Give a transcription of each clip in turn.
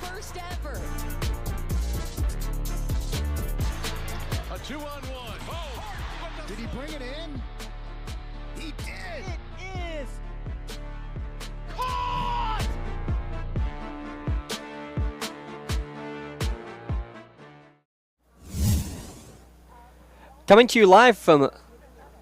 First ever. A 2-on-1. Oh, did he bring it in? He did. It is. caught! Coming to you live from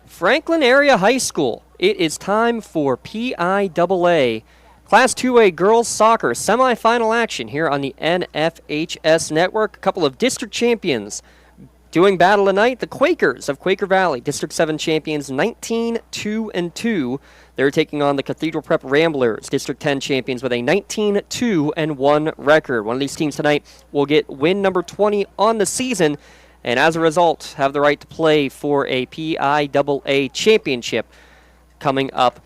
Franklin Area High School, it is time for PIAA Class 2A Girls Soccer semifinal action here on the NFHS Network. A couple of district champions doing battle tonight. The Quakers of Quaker Valley, District 7 champions, 19-2-2. They're taking on the Cathedral Prep Ramblers, District 10 champions, with a 19-2-1 record. One of these teams tonight will get win number 20 on the season, and as a result, have the right to play for a PIAA championship coming up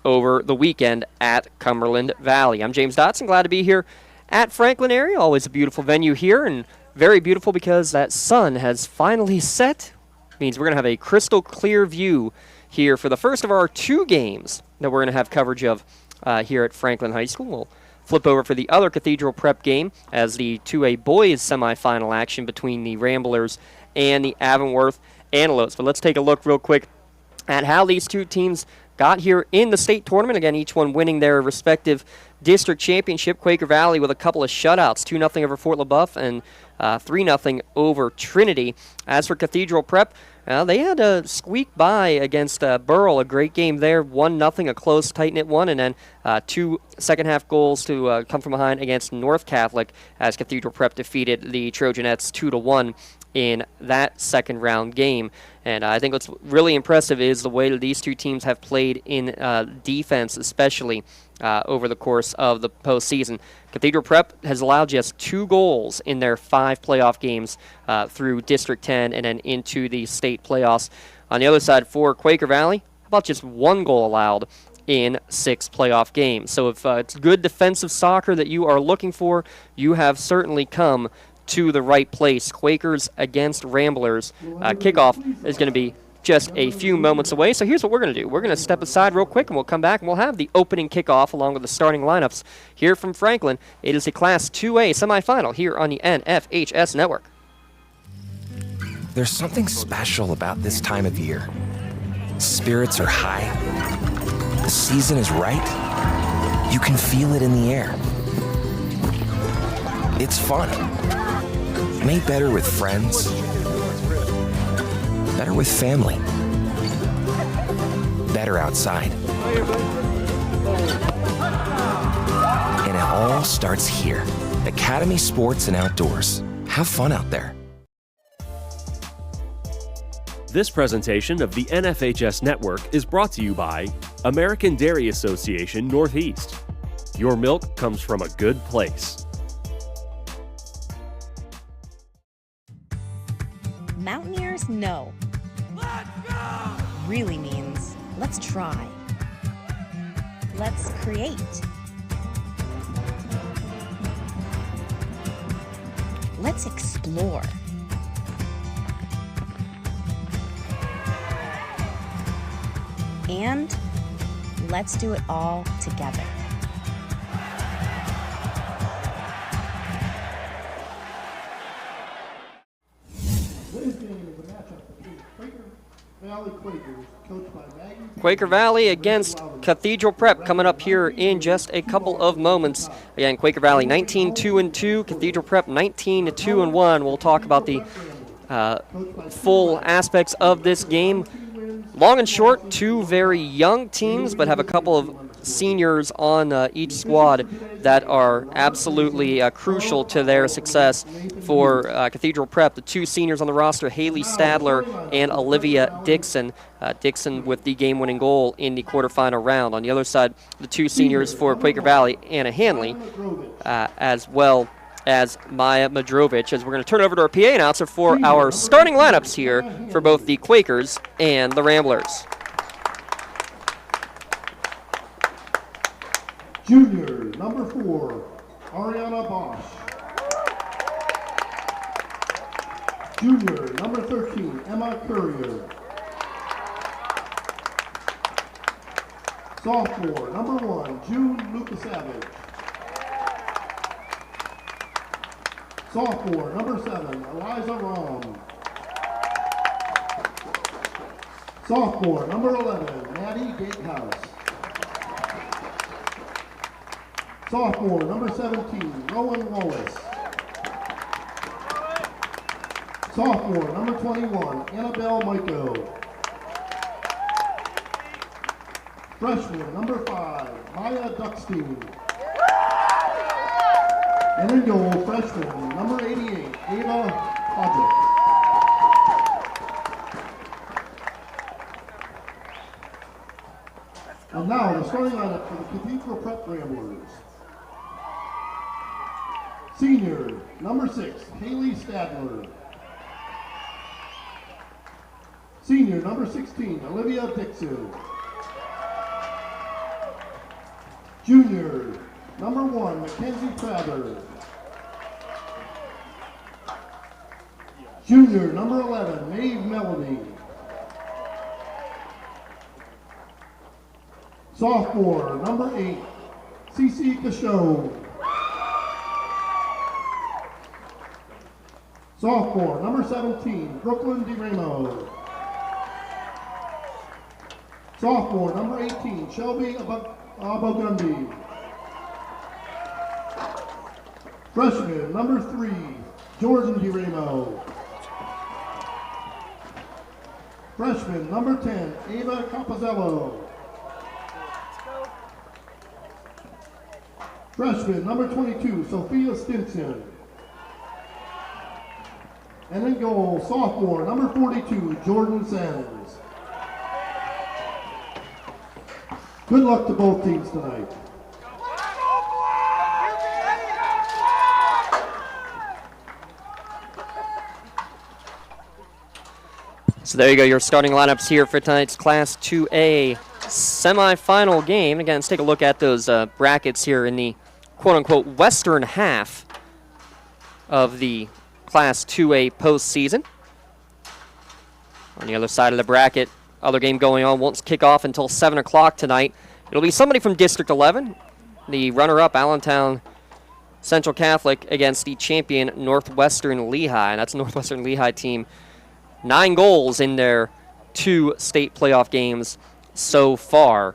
over the weekend at Cumberland Valley. I'm James Dotson, glad to be here at Franklin area. Always a beautiful venue here, and very beautiful because that sun has finally set. Means we're going to have a crystal clear view here for the first of our two games that we're going to have coverage of here at Franklin High School. We'll flip over for the other Cathedral Prep game as the 2A boys semifinal action between the Ramblers and the Avonworth Antelopes. But let's take a look real quick at how these two teams got here in the state tournament. Again, each one winning their respective district championship. Quaker Valley with a couple of shutouts, 2-0 over Fort LaBeouf and 3-0 over Trinity. As for Cathedral Prep, they had to squeak by against Burrell. A great game there, 1-0, a close, tight-knit one, and then two second-half goals to come from behind against North Catholic as Cathedral Prep defeated the Trojanettes 2-1 in that second-round game. And I think what's really impressive is the way that these two teams have played in defense, especially over the course of the postseason. Cathedral Prep has allowed just 2 goals in their 5 playoff games through District 10 and then into the state playoffs. On the other side, for Quaker Valley, how about just 1 goal allowed in 6 playoff games? So if it's good defensive soccer that you are looking for, you have certainly come to the right place. Quakers against Ramblers. Kickoff is going to be just a few moments away. So here's what we're going to do. We're going to step aside real quick, and we'll come back, and we'll have the opening kickoff along with the starting lineups here from Franklin. It is the Class 2A semifinal here on the NFHS Network. There's something special about this time of year. Spirits are high. The season is right. You can feel it in the air. It's fun. Made better with friends. Better with family. Better outside. And it all starts here. Academy Sports and Outdoors. Have fun out there. This presentation of the NFHS Network is brought to you by American Dairy Association Northeast. Your milk comes from a good place. Mountaineers know. Let's go! Really means let's try. Let's create. Let's explore. And let's do it all together. Quaker Valley against Cathedral Prep coming up here in just a couple of moments. Again, Quaker Valley 19-2-2, Cathedral Prep 19-2-1. We'll talk about the full aspects of this game. Long and short, 2 very young teams, but have a couple of seniors on each squad that are absolutely crucial to their success. For Cathedral Prep, the 2 seniors on the roster, Haley Stadler and Olivia Dixon. Dixon with the game-winning goal in the quarterfinal round. On the other side, the 2 seniors for Quaker Valley, Anna Hanley, as well as Maya Madrovich, as we're going to turn it over to our PA announcer for our starting lineups here for both the Quakers and the Ramblers. Junior, number 4, Ariana Bosch. Junior, number 13, Emma Courier. Sophomore, number 1, June Lukasavage. Sophomore, number 7, Eliza Rom. Sophomore, number 11, Maddie Gatehouse. Sophomore, number 17, Rowan Wallace. Sophomore, number 21, Annabelle Maiko. Freshman, number 5, Maya Duckstein. And in goal, freshman, number 88, Ava Hodges. And now, the starting lineup for the Cathedral Prep Ramblers. Senior, number 6, Haley Stadler. Senior, number 16, Olivia Dixon. Junior, number 1, Mackenzie Prather. Junior, number 11, Maeve Melody. Sophomore, number 8, Cece Cachot. Sophomore, number 17, Brooklyn DeRamo. Sophomore, number 18, Shelby Abogundi. Freshman, number 3, Jordan DeRamo. Freshman, number 10, Ava Capozello. Freshman, number 22, Sophia Stinson. And in goal, sophomore, number 42, Jordan Sands. Good luck to both teams tonight. So there you go, your starting lineups here for tonight's Class 2A semifinal game. Again, let's take a look at those brackets here in the quote-unquote western half of the Class 2A postseason. On the other side of the bracket, other game going on won't kick off until 7 o'clock tonight. It'll be somebody from District 11, the runner-up Allentown Central Catholic against the champion Northwestern Lehigh. And that's a Northwestern Lehigh team. 9 goals in their 2 state playoff games so far.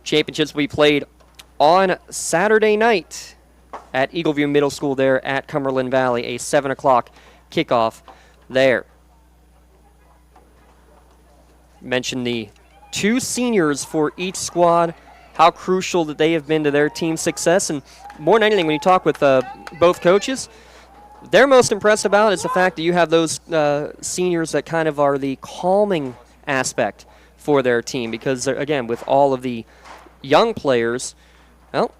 Championships will be played on Saturday night at Eagleview Middle School there at Cumberland Valley, a 7 o'clock kickoff there. Mentioned the 2 seniors for each squad, how crucial that they have been to their team's success. And more than anything, when you talk with both coaches, they're most impressed about is the fact that you have those seniors that kind of are the calming aspect for their team. Because, again, with all of the young players, well,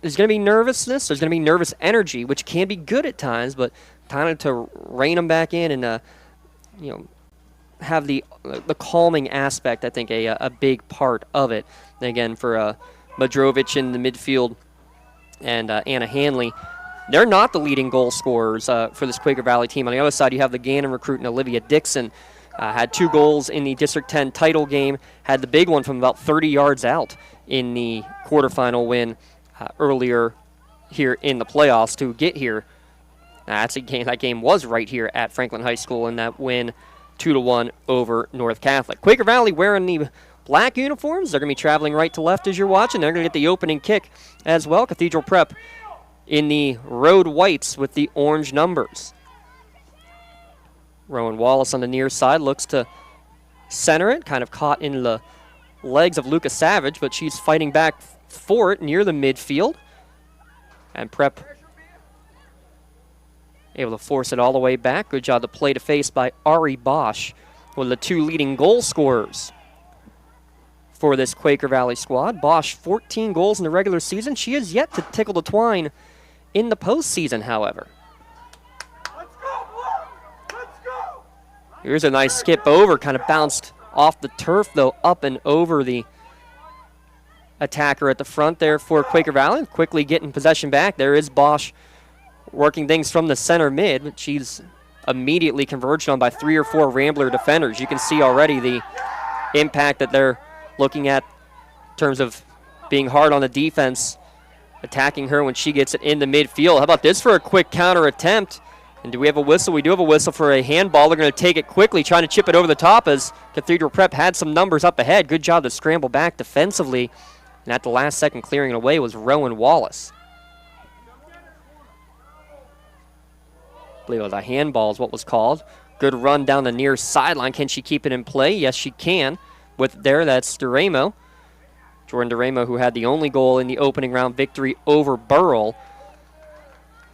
there's going to be nervousness, there's going to be nervous energy, which can be good at times, but kind of to rein them back in and, have the calming aspect, I think, a big part of it. And again, for Madrovich in the midfield and Anna Hanley, they're not the leading goal scorers for this Quaker Valley team. On the other side, you have the Gannon recruit and Olivia Dixon. Had 2 goals in the District 10 title game, had the big one from about 30 yards out in the quarterfinal win earlier here in the playoffs to get here. That's a game. That game was right here at Franklin High School, and that win 2-1 over North Catholic. Quaker Valley wearing the black uniforms. They're going to be traveling right to left as you're watching. They're going to get the opening kick as well. Cathedral Prep in the road whites with the orange numbers. Rowan Wallace on the near side looks to center it, kind of caught in the legs of Luca Savage, but she's fighting back for it near the midfield. And Prep able to force it all the way back. Good job to play to face by Ari Bosch, one of the 2 leading goal scorers for this Quaker Valley squad. Bosch, 14 goals in the regular season. She has yet to tickle the twine in the postseason, however. Here's a nice skip over, kind of bounced off the turf, though, up and over the attacker at the front there for Quaker Valley. Quickly getting possession back. There is Bosch working things from the center mid, but she's immediately converged on by 3 or 4 Rambler defenders. You can see already the impact that they're looking at in terms of being hard on the defense attacking her when she gets it in the midfield. How about this for a quick counter attempt? And do we have a whistle? We do have a whistle for a handball. They're going to take it quickly, trying to chip it over the top as Cathedral Prep had some numbers up ahead. Good job to scramble back defensively. And at the last second clearing it away was Rowan Wallace. I believe it was a handball is what was called. Good run down the near sideline. Can she keep it in play? Yes, she can. With there, that's Duramo. Jordan Duramo, who had the only goal in the opening round victory over Burrell.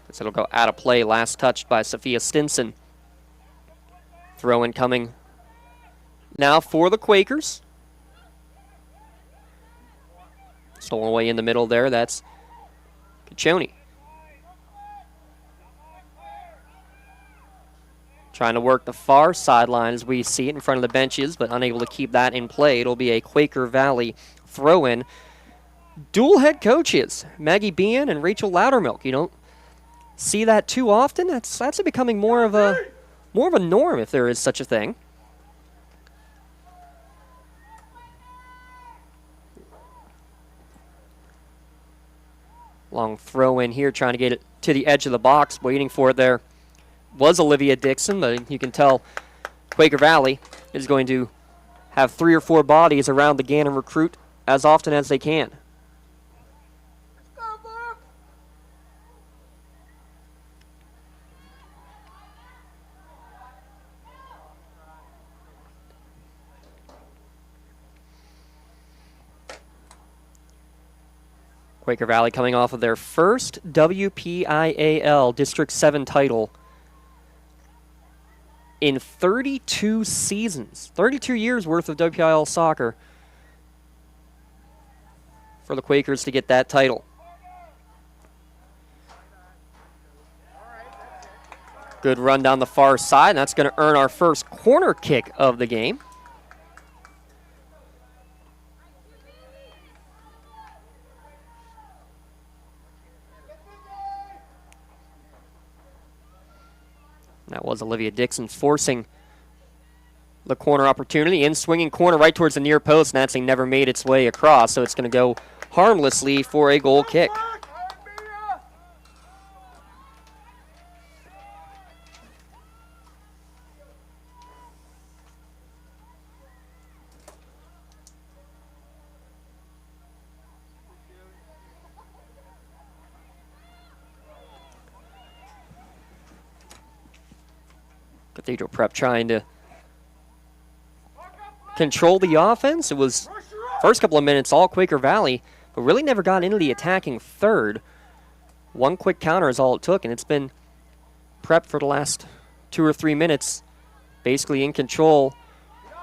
It'll go out of play. Last touched by Sophia Stinson. Throw-in coming now for the Quakers. Stolen away in the middle there. That's Caccioni. Trying to work the far sideline as we see it in front of the benches, but unable to keep that in play. It'll be a Quaker Valley throw-in. Dual head coaches, Maggie Bean and Rachel Loudermilk. You don't see that too often. That's becoming more of a norm, if there is such a thing. Long throw in here, trying to get it to the edge of the box. Waiting for it there was Olivia Dixon, but you can tell Quaker Valley is going to have 3 or 4 bodies around the Gannon recruit as often as they can. Quaker Valley coming off of their first WPIAL District 7 title in 32 seasons. 32 years worth of WPIAL soccer for the Quakers to get that title. Good run down the far side, and that's going to earn our first corner kick of the game. That was Olivia Dixon forcing the corner opportunity. In swinging corner right towards the near post. That thing never made its way across, so it's going to go harmlessly for a goal kick. Cathedral Prep trying to control the offense. It was first couple of minutes all Quaker Valley, but really never got into the attacking third. One quick counter is all it took, and it's been Prep for the last 2 or 3 minutes, basically in control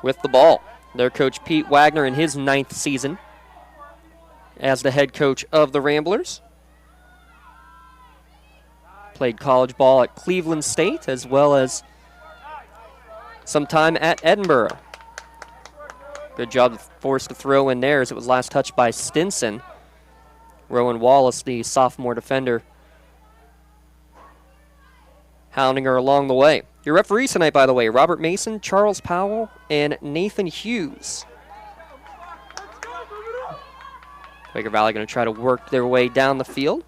with the ball. Their coach Pete Wagner in his 9th season as the head coach of the Ramblers. Played college ball at Cleveland State as well as some time at Edinburgh. Good job to force the throw in there as it was last touched by Stinson. Rowan Wallace, the sophomore defender, hounding her along the way. Your referees tonight, by the way, Robert Mason, Charles Powell, and Nathan Hughes. Quaker Valley going to try to work their way down the field.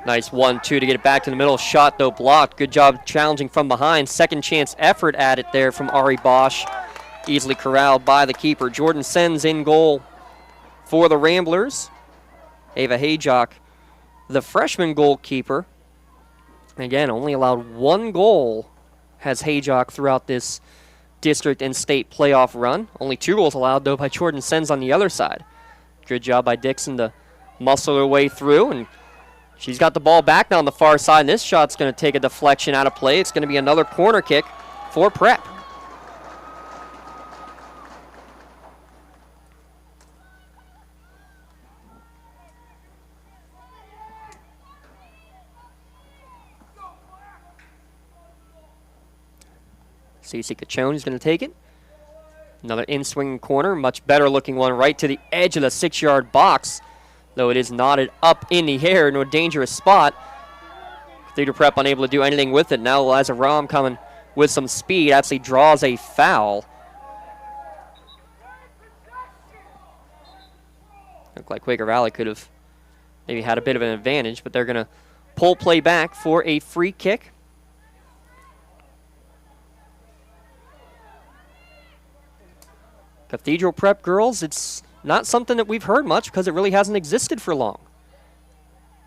Nice 1-2 to get it back to the middle. Shot, though, blocked. Good job challenging from behind. Second chance effort at it there from Ari Bosch. Easily corralled by the keeper. Jordan Sens in goal for the Ramblers. Ava Hayjock, the freshman goalkeeper. Again, only allowed 1 goal has Hayjock throughout this district and state playoff run. Only 2 goals allowed, though, by Jordan Sens on the other side. Good job by Dixon to muscle her way through, and she's got the ball back now on the far side, and this shot's going to take a deflection out of play. It's going to be another corner kick for Prep. Cece Caccioni's going to take it. Another in-swinging corner, much better looking one right to the edge of the 6-yard box. Though it is knotted up in the air, no dangerous spot. Cathedral Prep unable to do anything with it. Now Eliza Rom coming with some speed, actually draws a foul. Looked like Quaker Valley could have maybe had a bit of an advantage, but they're going to pull play back for a free kick. Cathedral Prep girls, it's not something that we've heard much because it really hasn't existed for long.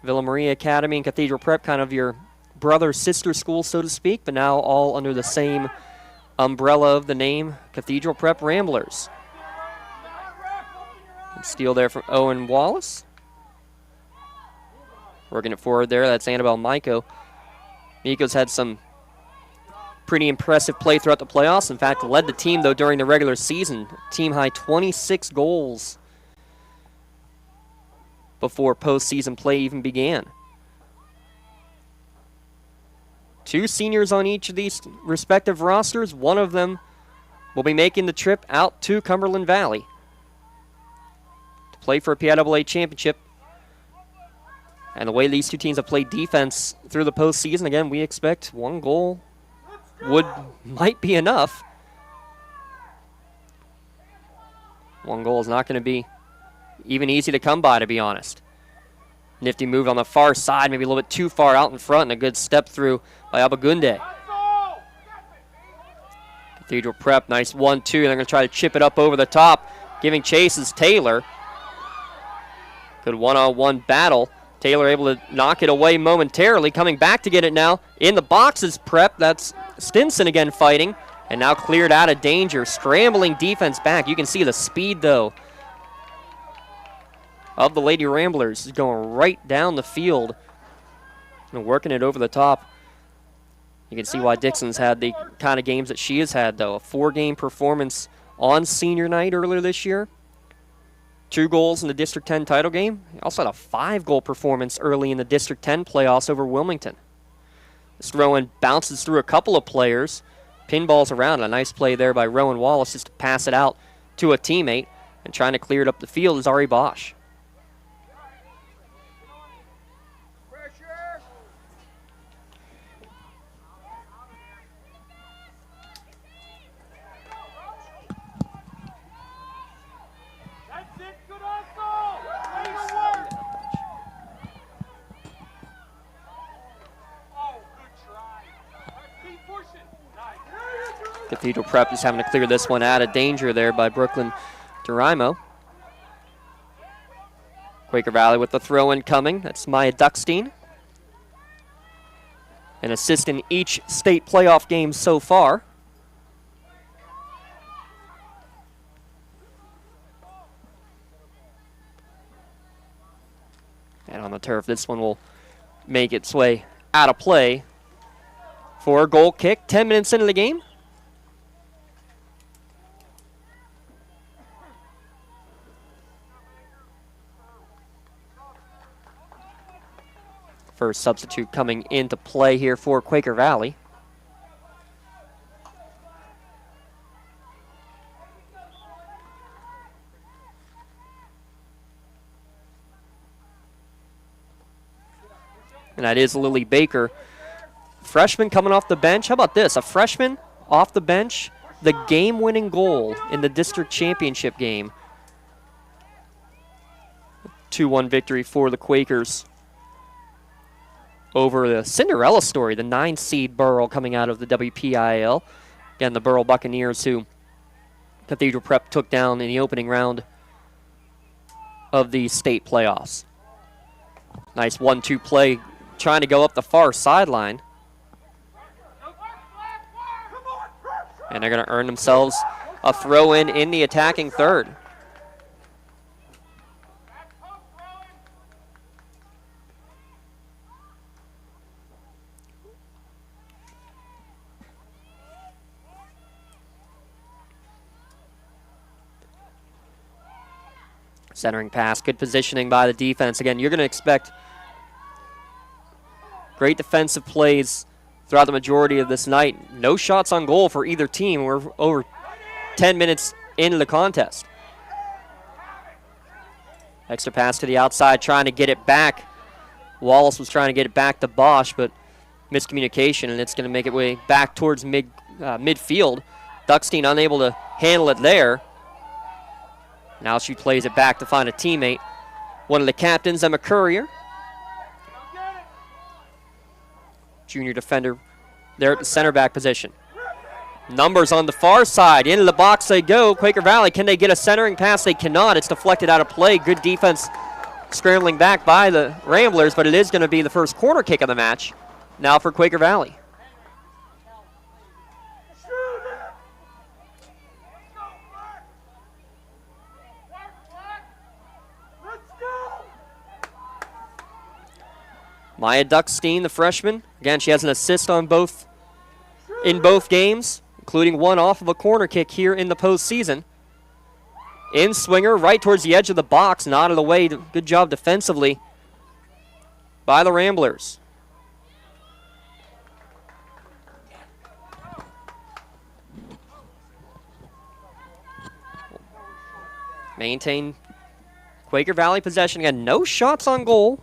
Villa Maria Academy and Cathedral Prep, kind of your brother-sister school, so to speak, but now all under the same umbrella of the name Cathedral Prep Ramblers. Steal there from Owen Wallace. Working it forward there, that's Annabelle Miko. Miko's had some pretty impressive play throughout the playoffs. In fact, led the team, though, during the regular season. Team high 26 goals before postseason play even began. 2 seniors on each of these respective rosters. One of them will be making the trip out to Cumberland Valley to play for a PIAA championship. And the way these two teams have played defense through the postseason, again, we expect 1 goal might be enough. 1 goal is not going to be even easy to come by, to be honest. Nifty move on the far side, maybe a little bit too far out in front, and a good step through by Abagunde. Cathedral Prep, nice 1-2. They're going to try to chip it up over the top. Giving chase is Taylor. Good one-on-one battle. Taylor able to knock it away momentarily. Coming back to get it now. In the boxes, Prep. That's Stinson again fighting. And now cleared out of danger. Scrambling defense back. You can see the speed, though, of the Lady Ramblers. Is going right down the field and working it over the top. You can see why Dixon's had the kind of games that she has had, though. A 4-game performance on senior night earlier this year. 2 goals in the District 10 title game. He also had a 5-goal performance early in the District 10 playoffs over Wilmington. This throw-in bounces through a couple of players. Pinballs around. A nice play there by Rowan Wallace just to pass it out to a teammate. And trying to clear it up the field is Ari Bosch. Cathedral Prep is having to clear this one out of danger there by Brooklyn Duraimo. Quaker Valley with the throw-in coming. That's Maya Duckstein. An assist in each state playoff game so far. And on the turf, this one will make its way out of play for a goal kick. 10 minutes into the game. First substitute coming into play here for Quaker Valley. And that is Lily Baker. Freshman coming off the bench. How about this? A freshman off the bench. The game-winning goal in the district championship game. 2-1 victory for the Quakers over the Cinderella story, the 9-seed Burrell coming out of the WPIAL. Again, the Burrell Buccaneers, who Cathedral Prep took down in the opening round of the state playoffs. Nice 1-2 play, trying to go up the far sideline. And they're going to earn themselves a throw-in in the attacking third. Centering pass, good positioning by the defense. Again, you're going to expect great defensive plays throughout the majority of this night. No shots on goal for either team. We're over 10 minutes into the contest. Extra pass to the outside, trying to get it back. Wallace was trying to get it back to Bosch, but miscommunication, and it's going to make its way back towards midfield. Duckstein unable to handle it there. Now she plays it back to find a teammate. One of the captains, Emma Courier. Junior defender there at the center back position. Numbers on the far side. Into the box they go. Quaker Valley, can they get a centering pass? They cannot. It's deflected out of play. Good defense scrambling back by the Ramblers, but it is going to be the first corner kick of the match now for Quaker Valley. Maya Duckstein, the freshman. Again, she has an assist on in both games, including one off of a corner kick here in the postseason. In swinger, right towards the edge of the box, not out of the way. Good job defensively by the Ramblers. Maintain Quaker Valley possession. Again, no shots on goal.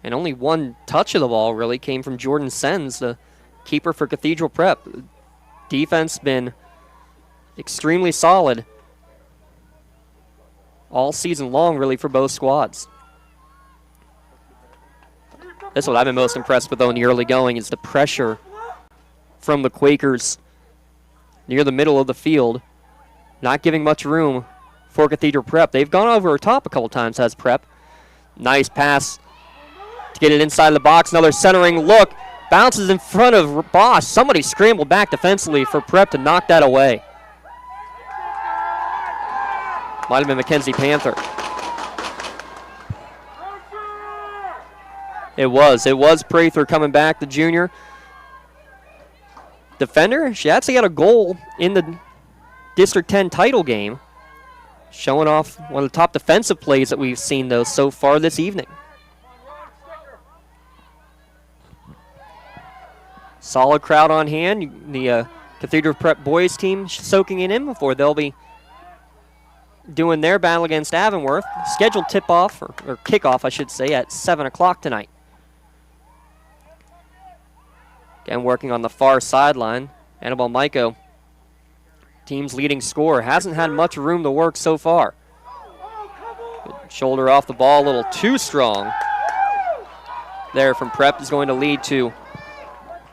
And only one touch of the ball really came from Jordan Sens, the keeper for Cathedral Prep. Defense been extremely solid all season long, really, for both squads. That's what I've been most impressed with, though, in the early going, is the pressure from the Quakers near the middle of the field, not giving much room for Cathedral Prep. They've gone over top a couple times, has Prep. Nice pass to get it inside the box. Another centering look. Bounces in front of Bosch. Somebody scrambled back defensively for Prep to knock that away. Might have been Mackenzie Panther. It was Prather coming back, the junior defender. She actually had a goal in the District 10 title game, showing off one of the top defensive plays that we've seen, though, so far this evening. Solid crowd on hand. The Cathedral Prep boys team soaking it in before they'll be doing their battle against Avonworth. Scheduled tip-off, or kickoff, I should say, at 7 o'clock tonight. Again, working on the far sideline. Annabelle Maiko, team's leading scorer, hasn't had much room to work so far. Good shoulder off the ball, a little too strong. There from Prep is going to lead to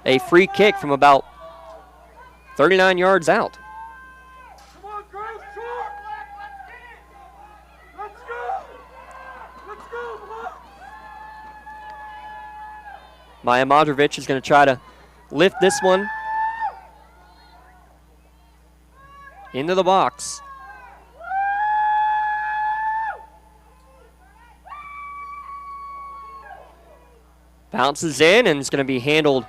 a free kick from about 39 yards out. Maya Modrovic is going to try to lift this one into the box. Bounces in, and it's going to be handled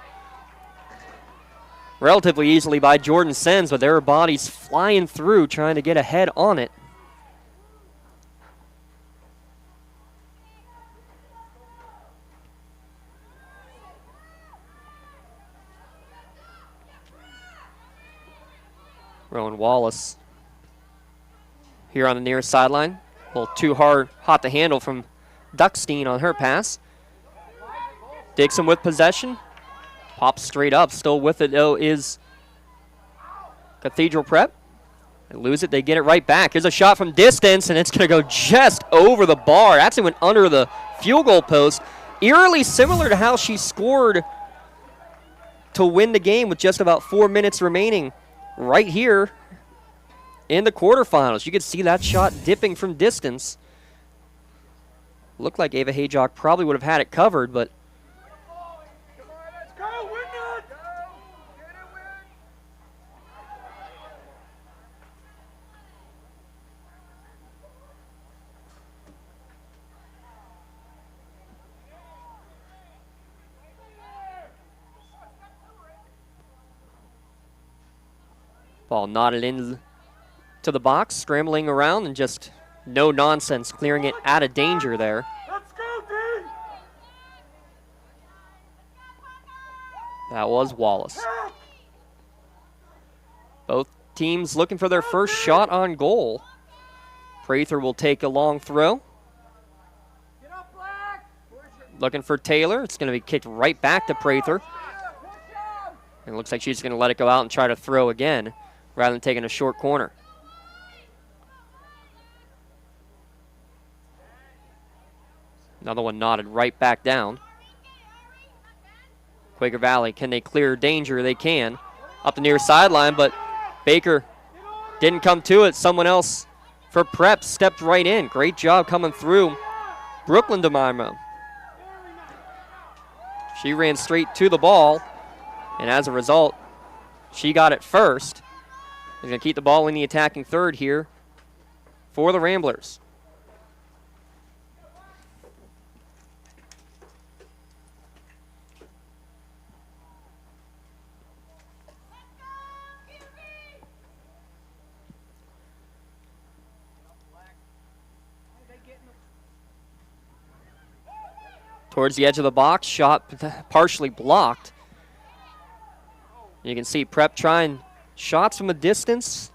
relatively easily by Jordan Sens, but their bodies flying through trying to get a head on it. Rowan Wallace here on the near sideline. A little too hot to handle from Duckstein on her pass. Dixon with possession. Pops straight up. Still with it, though, is Cathedral Prep. They lose it. They get it right back. Here's a shot from distance, and it's going to go just over the bar. Actually went under the field goal post. Eerily similar to how she scored to win the game with just about 4 minutes remaining right here in the quarterfinals. You could see that shot dipping from distance. Looked like Ava Hayjock probably would have had it covered, but ball knotted into the box, scrambling around, and just no nonsense, clearing it out of danger there. Let's go, D! That was Wallace. Both teams looking for their first shot on goal. Prather will take a long throw. Looking for Taylor. It's going to be kicked right back to Prather. And it looks like she's going to let it go out and try to throw again rather than taking a short corner. Another one knotted right back down. Quaker Valley, can they clear danger? They can. Up the near sideline, but Baker didn't come to it. Someone else for Prep stepped right in. Great job coming through. Brooklyn DeMarmo. She ran straight to the ball, and as a result, she got it first. They're going to keep the ball in the attacking third here for the Ramblers. Towards the edge of the box, shot partially blocked. You can see Prep trying shots from a distance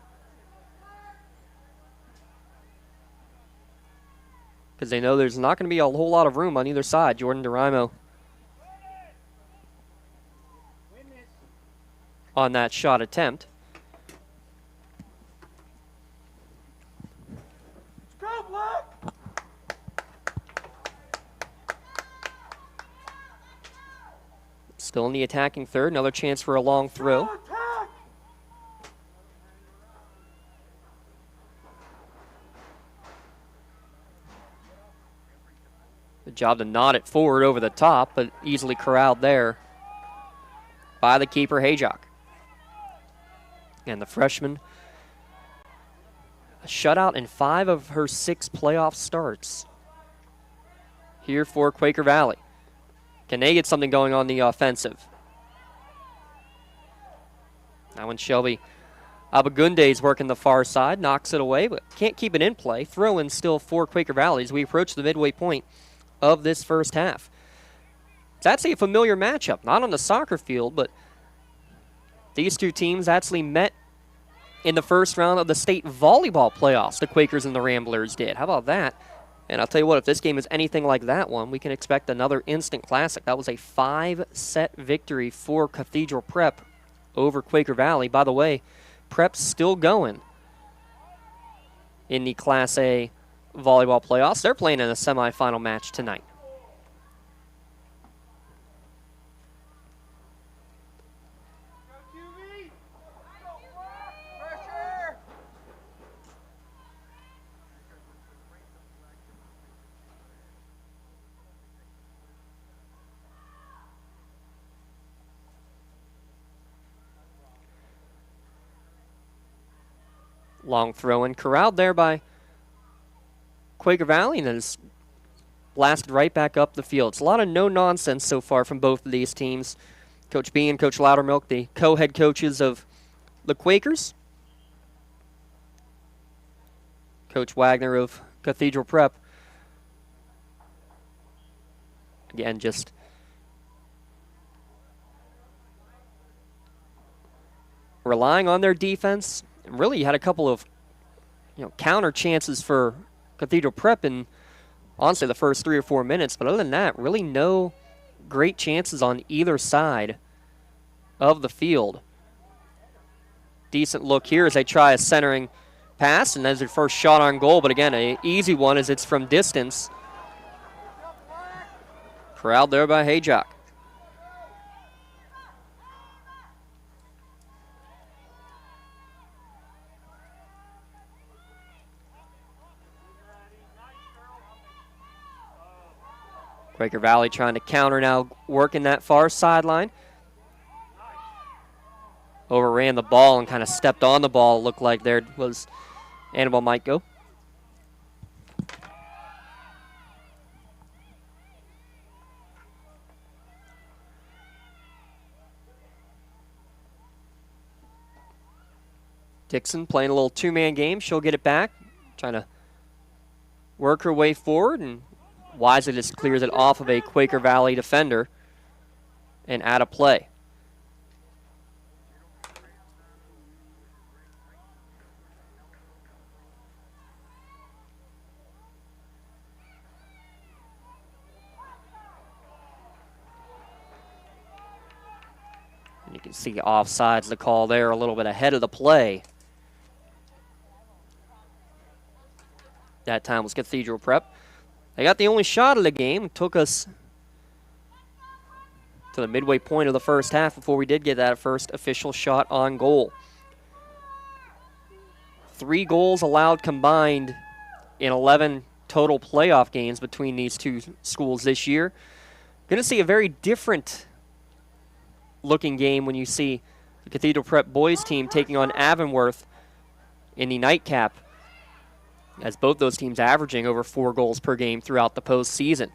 because they know there's not going to be a whole lot of room on either side. Jordan DeRimo on that shot attempt. Still in the attacking third. Another chance for a long throw. Good job to knot it forward over the top, but easily corralled there by the keeper, Hayjock. And the freshman, a shutout in 5 of her 6 playoff starts here for Quaker Valley. Can they get something going on the offensive? Now when Shelby Abagunde is working the far side, knocks it away, but can't keep it in play. Throw in still for Quaker Valley as we approach the midway point of this first half. It's actually a familiar matchup, not on the soccer field, but these two teams actually met in the first round of the state volleyball playoffs. The Quakers and the Ramblers did. How about that? And I'll tell you what, if this game is anything like that one, we can expect another instant classic. That was a 5-set victory for Cathedral Prep over Quaker Valley. By the way, Prep's still going in the Class A volleyball playoffs. They're playing in a semifinal match tonight. Long throw in, corralled there by Quaker Valley, and then is blasted right back up the field. It's a lot of no-nonsense so far from both of these teams. Coach B and Coach Loudermilk, the co-head coaches of the Quakers. Coach Wagner of Cathedral Prep. Again, just relying on their defense. Really had a couple of counter chances for Cathedral Prep in honestly the first 3 or 4 minutes, but other than that, really no great chances on either side of the field. Decent look here as they try a centering pass, and that's their first shot on goal, but again, an easy one as it's from distance. Corralled there by Hayjock. Quaker Valley trying to counter now, working that far sideline. Overran the ball and kind of stepped on the ball. Looked like there was Annabelle might go. Dixon playing a little 2-man game. She'll get it back, trying to work her way forward, and wisely just clears it off of a Quaker Valley defender and out of play. See offsides the call there, a little bit ahead of the play. That time was Cathedral Prep. They got the only shot of the game. Took us to the midway point of the first half before we did get that first official shot on goal. 3 goals allowed combined in 11 total playoff games between these two schools this year. Going to see a very different looking game when you see the Cathedral Prep boys team taking on Avonworth in the nightcap, as both those teams averaging over 4 goals per game throughout the postseason.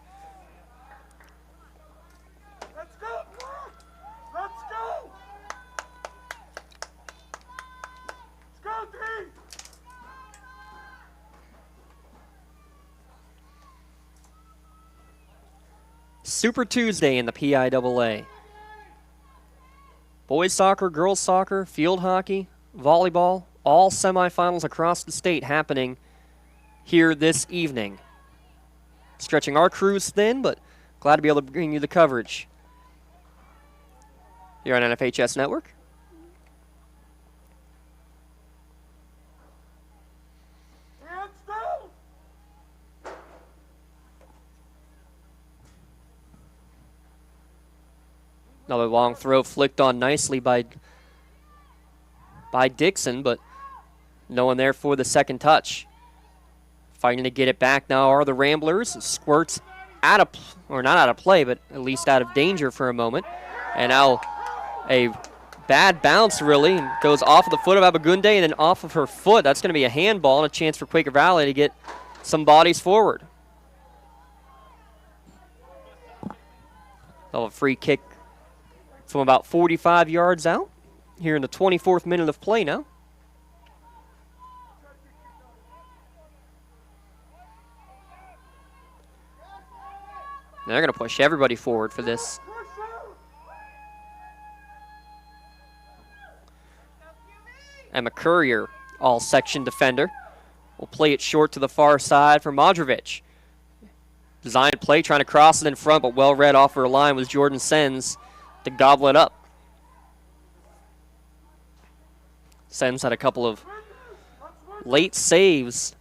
Let's go! Let's go! Let's go, team! Super Tuesday in the PIAA. Boys soccer, girls soccer, field hockey, volleyball, all semifinals across the state happening here this evening. Stretching our crews thin, but glad to be able to bring you the coverage here on NFHS Network. Hands down! Another long throw flicked on nicely by Dixon, but no one there for the second touch. Fighting to get it back now are the Ramblers. Squirts out of, or not out of play, but at least out of danger for a moment. And now a bad bounce, really, and goes off of the foot of Abagunde and then off of her foot. That's going to be a handball and a chance for Quaker Valley to get some bodies forward. They'll have a free kick from about 45 yards out here in the 24th minute of play now. They're going to push everybody forward for this. Emma Courier, all-section defender, will play it short to the far side for Modrovic. Designed play, trying to cross it in front, but well read off her line was Jordan Sens to gobble it up. Sens had a couple of late saves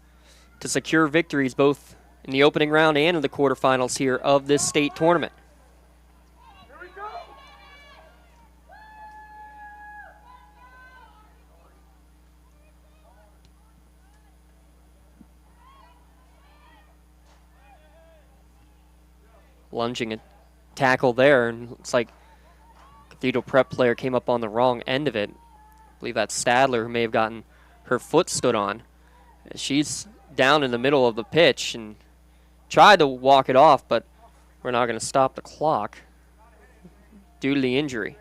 to secure victories both in the opening round and in the quarterfinals here of this state tournament. Here we go! Lunging a tackle there, and looks like Cathedral Prep player came up on the wrong end of it. I believe that's Stadler who may have gotten her foot stood on. She's down in the middle of the pitch and tried to walk it off, but we're not going to stop the clock due to the injury.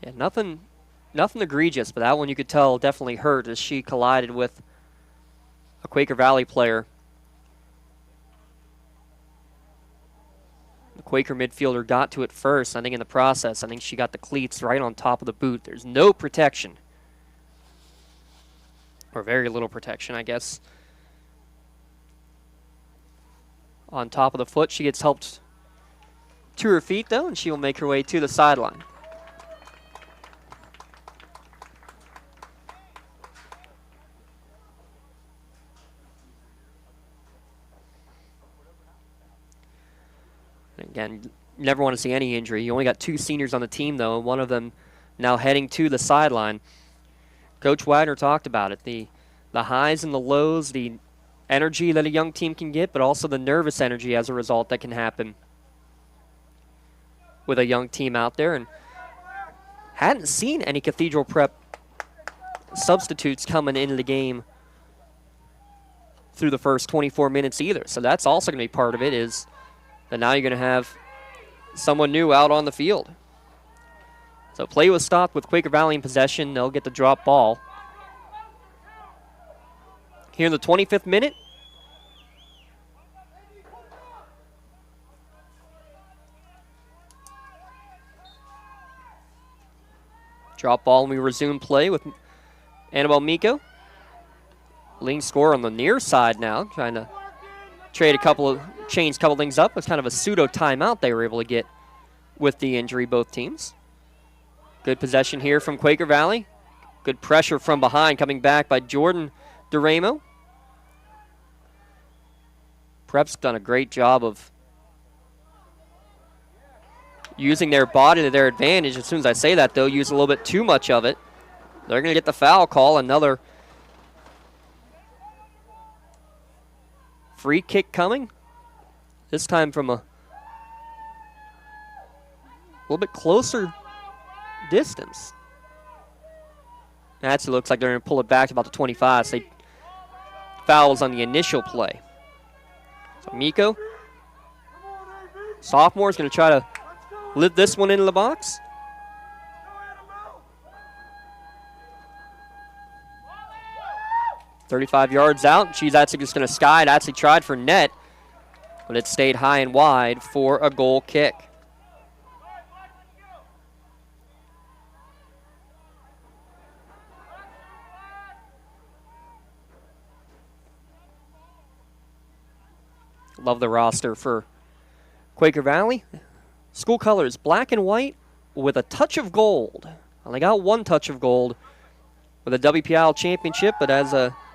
Yeah, nothing egregious, but that one you could tell definitely hurt as she collided with a Quaker Valley player. The Quaker midfielder got to it first. I think in the process, I think she got the cleats right on top of the boot. There's no protection, or very little protection, I guess. On top of the foot, she gets helped to her feet, though, and she will make her way to the sideline. Again, you never want to see any injury. You only got 2 seniors on the team, though, and one of them now heading to the sideline. Coach Wagner talked about it, the highs and the lows, the energy that a young team can get, but also the nervous energy as a result that can happen with a young team out there. And hadn't seen any Cathedral Prep substitutes coming into the game through the first 24 minutes either. So that's also going to be part of it, is that now you're going to have someone new out on the field. So play was stopped with Quaker Valley in possession. They'll get the drop ball. Here in the 25th minute, Drop ball and we resume play with Annabelle Miko. Leading scorer on the near side now, trying to change a couple things up. It's kind of a pseudo timeout they were able to get with the injury, both teams. Good possession here from Quaker Valley. Good pressure from behind, coming back by Jordan DeRamo. Prep's done a great job of using their body to their advantage. As soon as I say that, though, use a little bit too much of it. They're going to get the foul call. Another free kick coming. This time from a little bit closer distance. Actually looks like they're going to pull it back to about the 25. So fouls on the initial play. So Miko, sophomore, is going to try to lift this one into the box. "35 yards out. She's actually just going to sky it. Actually tried for net, but it stayed high and wide for a goal kick. Love the roster for Quaker Valley. School colors, black and white with a touch of gold. Well, they got one touch of gold with a WPIAA championship, but as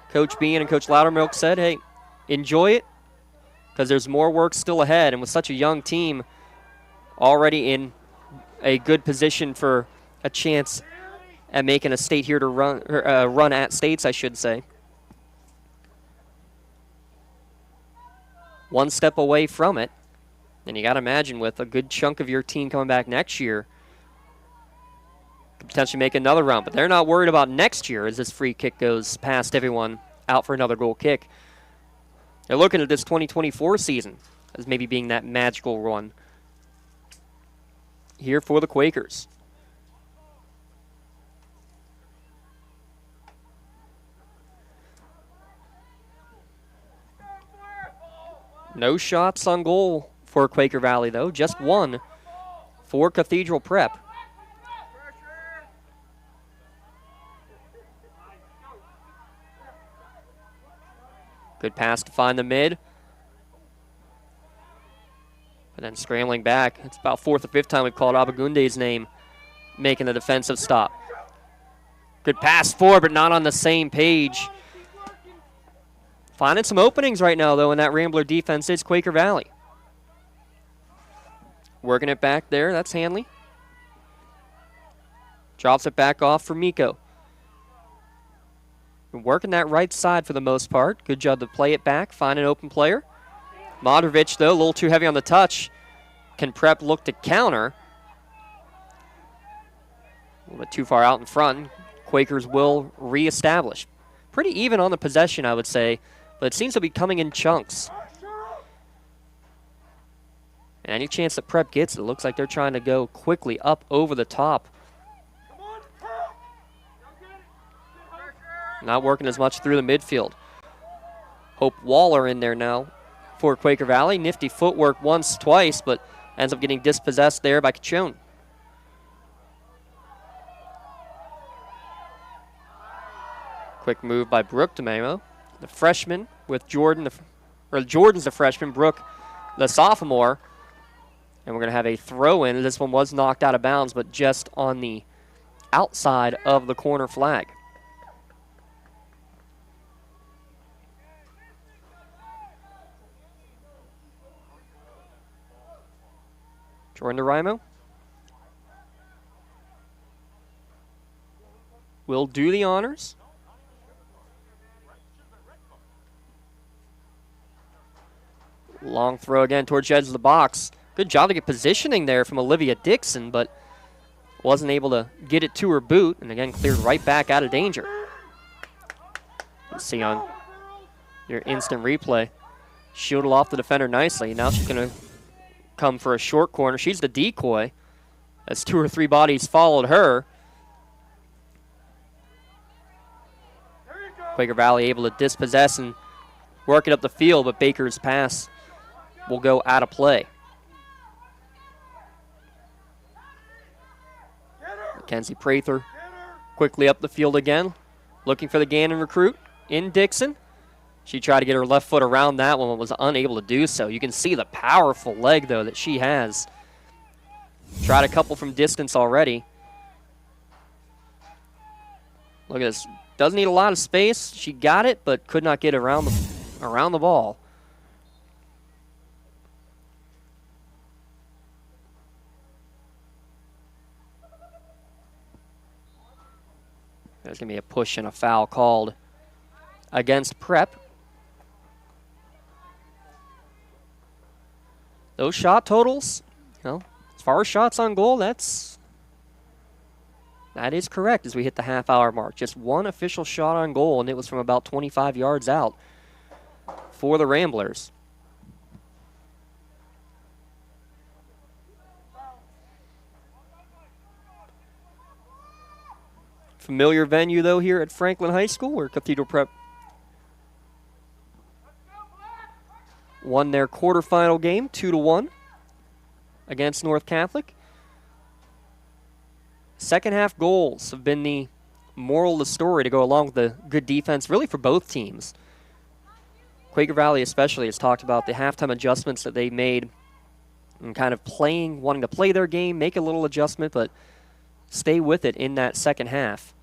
Coach Bean and Coach Loudermilk said, hey, enjoy it because there's more work still ahead. And with such a young team already in a good position for a chance at making a state here to run at states, I should say. One step away from it. And you got to imagine with a good chunk of your team coming back next year, could potentially make another run. But they're not worried about next year as this free kick goes past everyone out for another goal kick. They're looking at this 2024 season as maybe being that magical run here for the Quakers. No shots on goal for Quaker Valley, though. Just one for Cathedral Prep. Good pass to find the mid. But then scrambling back. It's about fourth or fifth time we've called Abagunde's name, making the defensive stop. Good pass forward, but not on the same page. Finding some openings right now, though, in that Rambler defense is Quaker Valley. Working it back there, that's Hanley. Drops it back off for Miko. Working that right side for the most part. Good job to play it back, find an open player. Modrovich, though, a little too heavy on the touch. Can Prep look to counter? A little bit too far out in front. Quakers will reestablish. Pretty even on the possession, I would say, but it seems to be coming in chunks. And any chance that Prep gets, it looks like they're trying to go quickly up over the top. Not working as much through the midfield. Hope Waller in there now for Quaker Valley. Nifty footwork once, twice, but ends up getting dispossessed there by Cachone. Quick move by Brooke DeMamo. The freshman with Jordan, Jordan's the freshman, Brooke the sophomore. And we're going to have a throw in. This one was knocked out of bounds, but just on the outside of the corner flag. Jordan DeRimo will do the honors. Long throw again towards the edge of the box. Good job to get positioning there from Olivia Dixon, but wasn't able to get it to her boot, and again cleared right back out of danger. Let's see on your instant replay. Shielded off the defender nicely. Now she's going to come for a short corner. She's the decoy as two or three bodies followed her. Quaker Valley able to dispossess and work it up the field, but Baker's pass will go out of play. Mackenzie Prather Quickly up the field again, looking for the Gannon recruit in Dixon. She tried to get her left foot around that one, but was unable to do so. You can see the powerful leg, though, that she has. Tried a couple from distance already. Look at this. Doesn't need a lot of space. She got it, but could not get around the ball. There's going to be a push and a foul called against Prep. Those shot totals, as far as shots on goal, that is correct as we hit the half-hour mark. Just one official shot on goal, and it was from about 25 yards out for the Ramblers. Familiar venue, though, here at Franklin High School, where Cathedral Prep won their quarterfinal game 2-1 against North Catholic. Second half goals have been the moral of the story to go along with the good defense, really for both teams. Quaker Valley especially has talked about the halftime adjustments that they made and kind of wanting to play their game, make a little adjustment, but stay with it in that second half,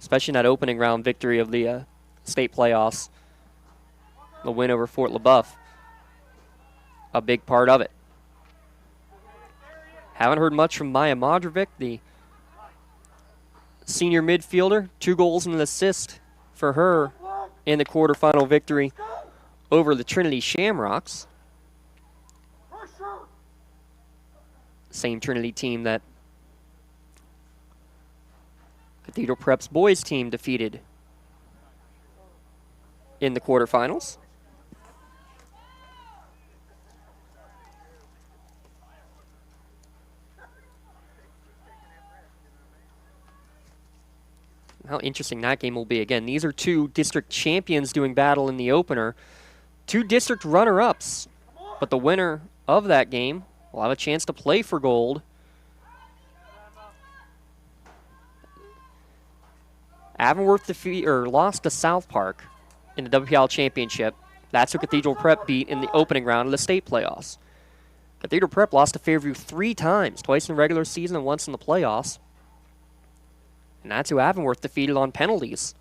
especially in that opening round victory of the state playoffs, the win over Fort LaBeouf, a big part of it. Haven't heard much from Maya Modrovic, the senior midfielder. 2 goals and an assist for her in the quarterfinal victory over the Trinity Shamrocks. Same Trinity team that Cathedral Prep's boys team defeated in the quarterfinals. How interesting that game will be. Again, these are 2 district champions doing battle in the opener. 2 district runner-ups, but the winner of that game will have a chance to play for gold. Avonworth lost to South Park in the WPL Championship. That's who Cathedral Prep beat in the opening round of the state playoffs. Cathedral Prep lost to Fairview 3 times, twice in the regular season and once in the playoffs. And that's who Avonworth defeated on penalties.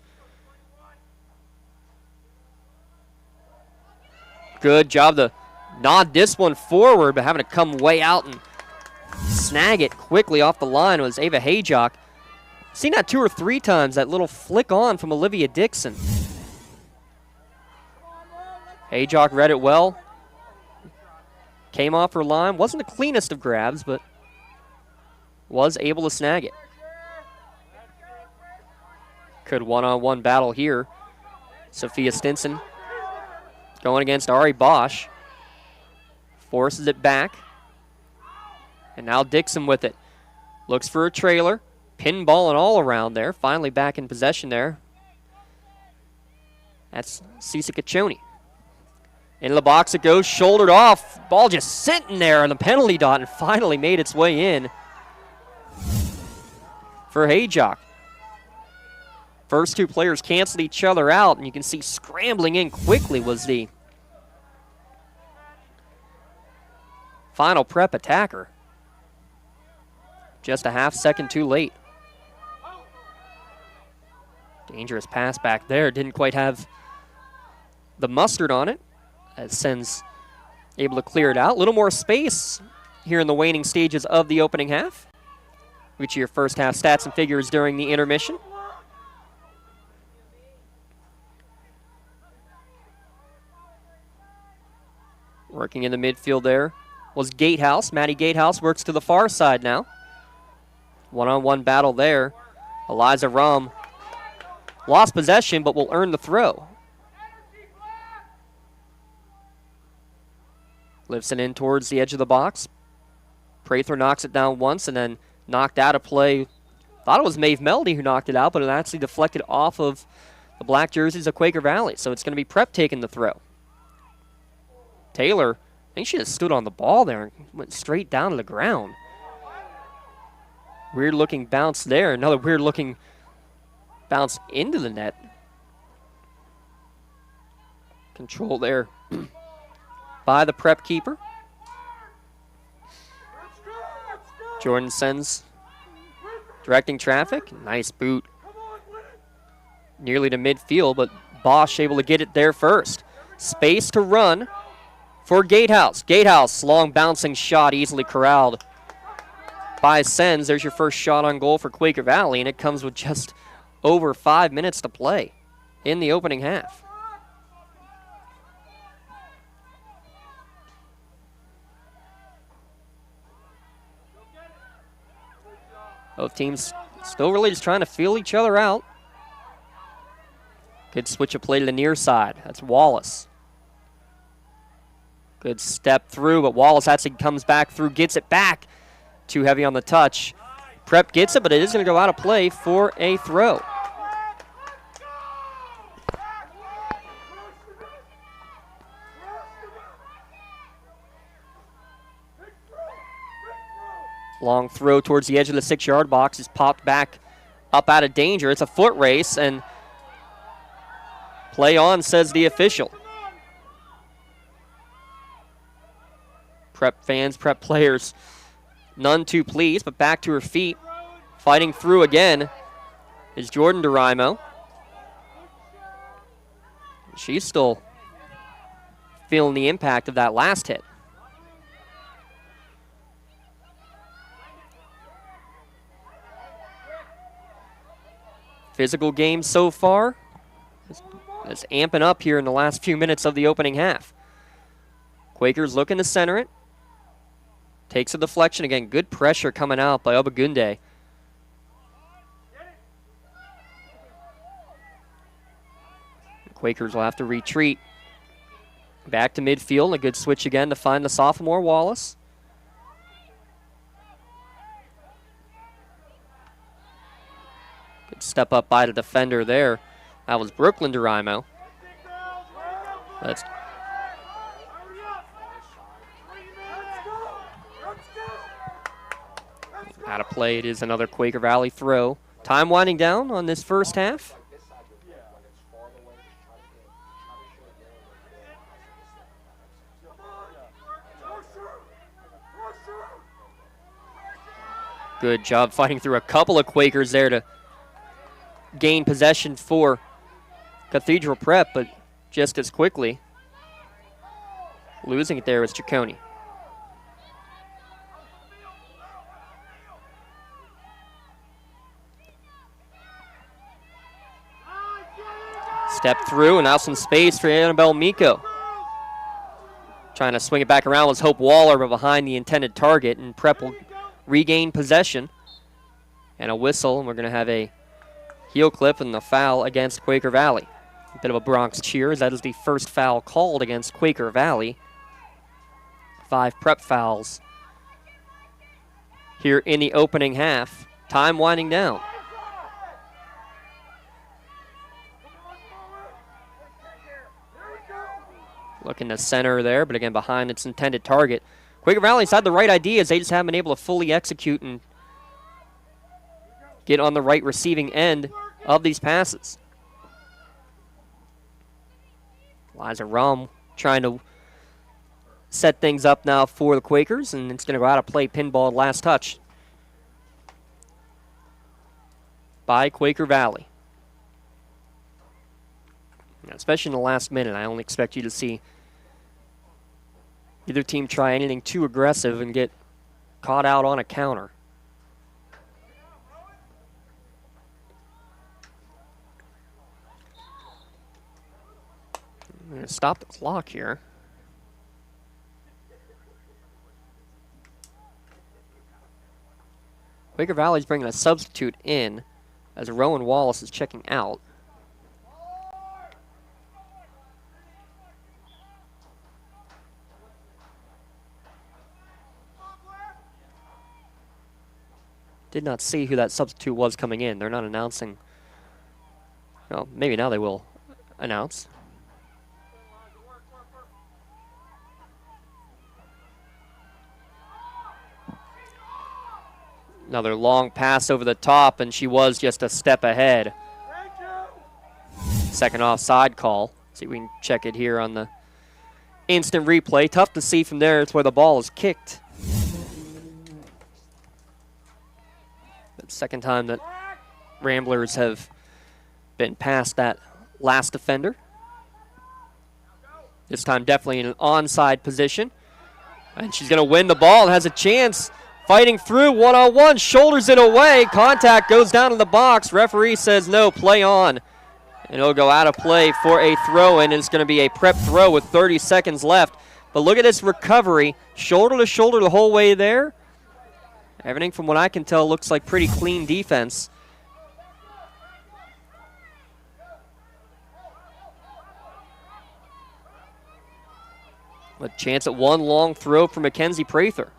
Good job to nod this one forward, but having to come way out and snag it quickly off the line was Ava Hayjock. Seen that 2 or 3 times, that little flick on from Olivia Dixon. Hayjock read it well. Came off her line. Wasn't the cleanest of grabs, but was able to snag it. Good one-on-one battle here. Sophia Stinson going against Ari Bosch. Forces it back. And now Dixon with it. Looks for a trailer. Pinballing all around there. Finally back in possession there. That's Cece Caccioni. Into the box it goes. Shouldered off. Ball just sitting there on the penalty dot and finally made its way in for Hayjock. First 2 players canceled each other out, and you can see scrambling in quickly was the final Prep attacker. Just a half second too late. Dangerous pass back there. Didn't quite have the mustard on it, as Sens able to clear it out. A little more space here in the waning stages of the opening half. Get you your first half stats and figures during the intermission. Working in the midfield there was Gatehouse. Maddie Gatehouse works to the far side now. One-on-one battle there. Eliza Rum lost possession, but will earn the throw. Lifts it in towards the edge of the box. Prather knocks it down once and then knocked out of play. Thought it was Maeve Melody who knocked it out, but it actually deflected off of the black jerseys of Quaker Valley. So it's going to be Prep taking the throw. Taylor, I think she just stood on the ball there and went straight down to the ground. Weird looking bounce there. Another weird looking bounce into the net. Control there by the prep keeper. Jordan sends directing traffic. Nice boot. Nearly to midfield, but Bosch able to get it there first. Space to run for Gatehouse. Gatehouse, long bouncing shot, easily corralled by Sens. There's your first shot on goal for Quaker Valley, and it comes with just over 5 minutes to play in the opening half. Both teams still really just trying to feel each other out. Good switch of play to the near side. That's Wallace. Good step through, but Wallace actually comes back through, gets it back. Too heavy on the touch. Prep gets it, but it is going to go out of play for a throw. Long throw towards the edge of the 6-yard box is popped back up out of danger. It's a foot race, and play on, says the official. Prep fans, prep players, none too pleased, but back to her feet. Fighting through again is Jordan DeRimo. She's still feeling the impact of that last hit. Physical game so far. It's amping up here in the last few minutes of the opening half. Quakers looking to center it. Takes a deflection again. Good pressure coming out by Obagunde. Quakers will have to retreat. Back to midfield. A good switch again to find the sophomore Wallace. Good step up by the defender there. That was Brooklyn DeRimo. That's out of play. It is another Quaker Valley throw. Time winding down on this first half. Good job fighting through a couple of Quakers there to gain possession for Cathedral Prep, but just as quickly losing it there was Ciccone. Step through, and now some space for Annabelle Miko. Trying to swing it back around was Hope Waller, but behind the intended target, and Prep will regain possession. And a whistle, and we're going to have a heel clip and the foul against Quaker Valley. A bit of a Bronx cheer, as that is the first foul called against Quaker Valley. 5 Prep fouls here in the opening half. Time winding down. Looking to center there, but again behind its intended target. Quaker Valley's had the right ideas, they just haven't been able to fully execute and get on the right receiving end of these passes. Liza Rum trying to set things up now for the Quakers, and it's going to go out of play. Pinball last touch by Quaker Valley. Especially in the last minute, I only expect you to see either team try anything too aggressive and get caught out on a counter. I'm going to stop the clock here. Quaker Valley's bringing a substitute in as Rowan Wallace is checking out. Did not see who that substitute was coming in. They're not announcing. Well, maybe now they will announce. Another long pass over the top, and she was just a step ahead. Thank you. Second offside call. See if we can check it here on the instant replay. Tough to see from there. It's where the ball is kicked. But second time that Ramblers have been past that last defender. This time definitely in an onside position. And she's going to win the ball and has a chance. Fighting through one-on-one, shoulders it away. Contact goes down in the box. Referee says no, play on. And it'll go out of play for a throw-in. It's going to be a prep throw with 30 seconds left. But look at this recovery. Shoulder to shoulder the whole way there. Everything from what I can tell looks like pretty clean defense. A chance at one long throw for Mackenzie Prather.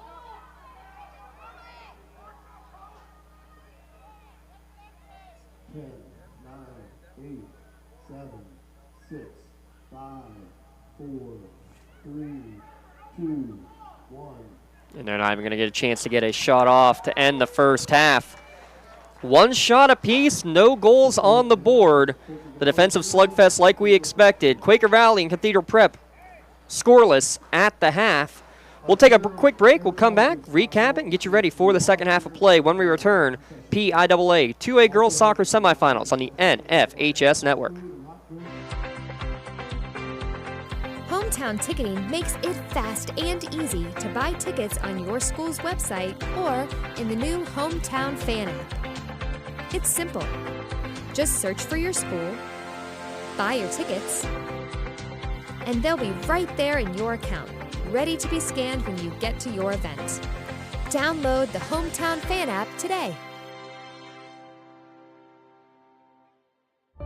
And they're not even going to get a chance to get a shot off to end the first half. One shot apiece, no goals on the board. The defensive slugfest like we expected. Quaker Valley and Cathedral Prep scoreless at the half. We'll take a quick break. We'll come back, recap it, and get you ready for the second half of play when we return. PIAA 2A Girls Soccer Semifinals on the NFHS Network. Hometown Ticketing makes it fast and easy to buy tickets on your school's website or in the new Hometown Fan app. It's simple. Just search for your school, buy your tickets, and they'll be right there in your account, ready to be scanned when you get to your event. Download the Hometown Fan app today.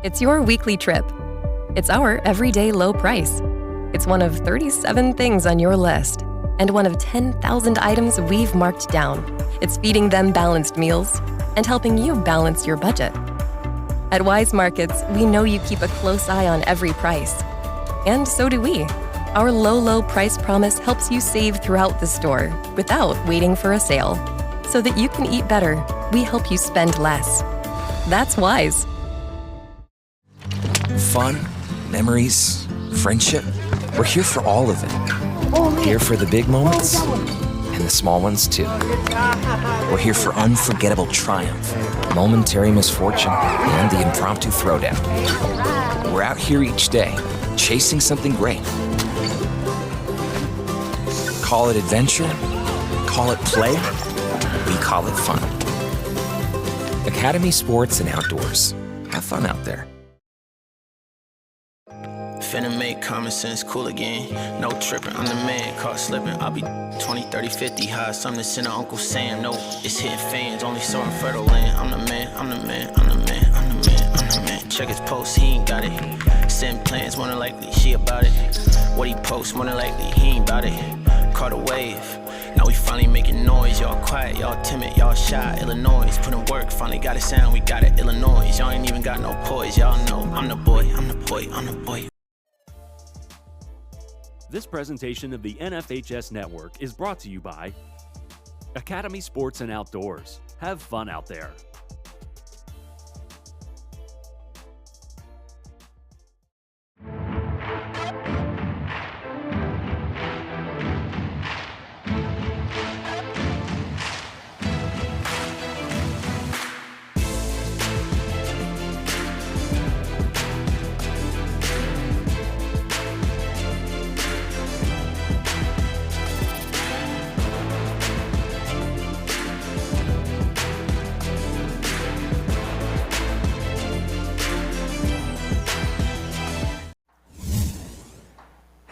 It's your weekly trip. It's our everyday low price. It's one of 37 things on your list and one of 10,000 items we've marked down. It's feeding them balanced meals and helping you balance your budget. At Wise Markets, we know you keep a close eye on every price. And so do we. Our low price promise helps you save throughout the store without waiting for a sale. So that you can eat better, we help you spend less. That's Wise. Fun, memories, friendship. We're here for all of it. Here for the big moments and the small ones too. We're here for unforgettable triumph, momentary misfortune, and the impromptu throwdown. We're out here each day, chasing something great. Call it adventure, call it play, we call it fun. Academy Sports and Outdoors. Have fun out there. Finna make common sense cool again. No tripping, I'm the man, caught slipping. I'll be 20, 30, 50 high. Something to send to Uncle Sam. No, it's hitting fans, only so in fertile land. I'm the man, I'm the man, I'm the man, I'm the man, I'm the man. Check his post, he ain't got it. Send plans, more than likely, she about it. What he posts, more than likely, he ain't about it. Caught a wave. Now we finally making noise. Y'all quiet, y'all timid, y'all shy. Illinois, put in work, finally got it sound, we got it. Illinois, y'all ain't even got no poise. Y'all know I'm the boy, I'm the boy, I'm the boy. This presentation of the NFHS Network is brought to you by Academy Sports and Outdoors. Have fun out there.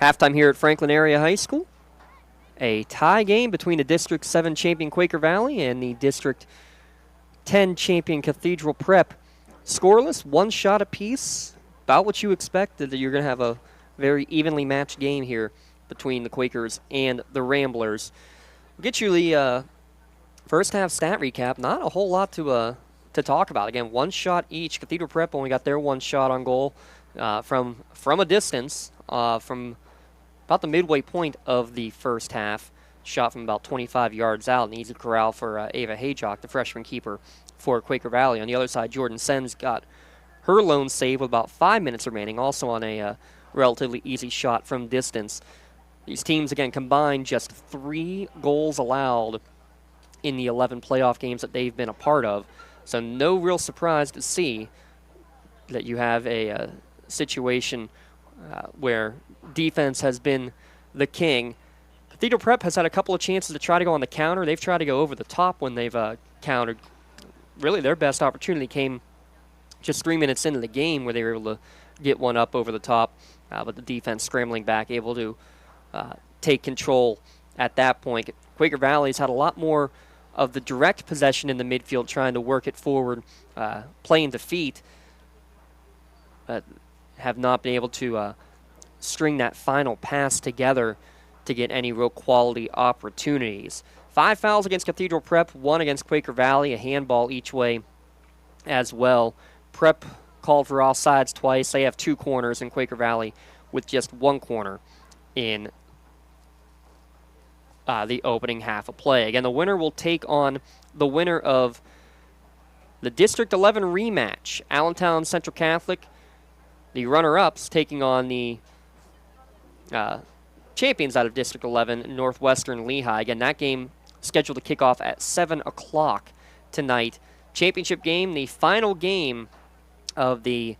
Halftime here at Franklin Area High School. A tie game between the District 7 champion Quaker Valley and the District 10 champion Cathedral Prep. Scoreless, one shot apiece. About what you expected, that you're going to have a very evenly matched game here between the Quakers and the Ramblers. We'll get you the first half stat recap. Not a whole lot to talk about. Again, one shot each. Cathedral Prep only got their one shot on goal from a distance from about the midway point of the first half. shot from about 25 yards out. An easy corral for Ava Hayjock, the freshman keeper for Quaker Valley. On the other side, Jordan Sims got her lone save with about 5 minutes remaining, also on a relatively easy shot from distance. These teams, again, combined just 3 goals allowed in the 11 playoff games that they've been a part of. So no real surprise to see that you have a situation where defense has been the king. Cathedral Prep has had a couple of chances to try to go on the counter. They've tried to go over the top when they've countered. Really, their best opportunity came just 3 minutes into the game where they were able to get one up over the top, but the defense scrambling back, able to take control at that point. Quaker Valley's had a lot more of the direct possession in the midfield, trying to work it forward, playing defeat, but have not been able to string that final pass together to get any real quality opportunities. 5 fouls against Cathedral Prep, 1 against Quaker Valley, a handball each way as well. Prep called for offsides twice. They have 2 corners in Quaker Valley with just 1 corner in the opening half of play. Again, the winner will take on the winner of the District 11 rematch. Allentown Central Catholic, the runner-ups, taking on the champions out of District 11, Northwestern Lehigh. Again, that game scheduled to kick off at 7 o'clock tonight. Championship game, the final game of the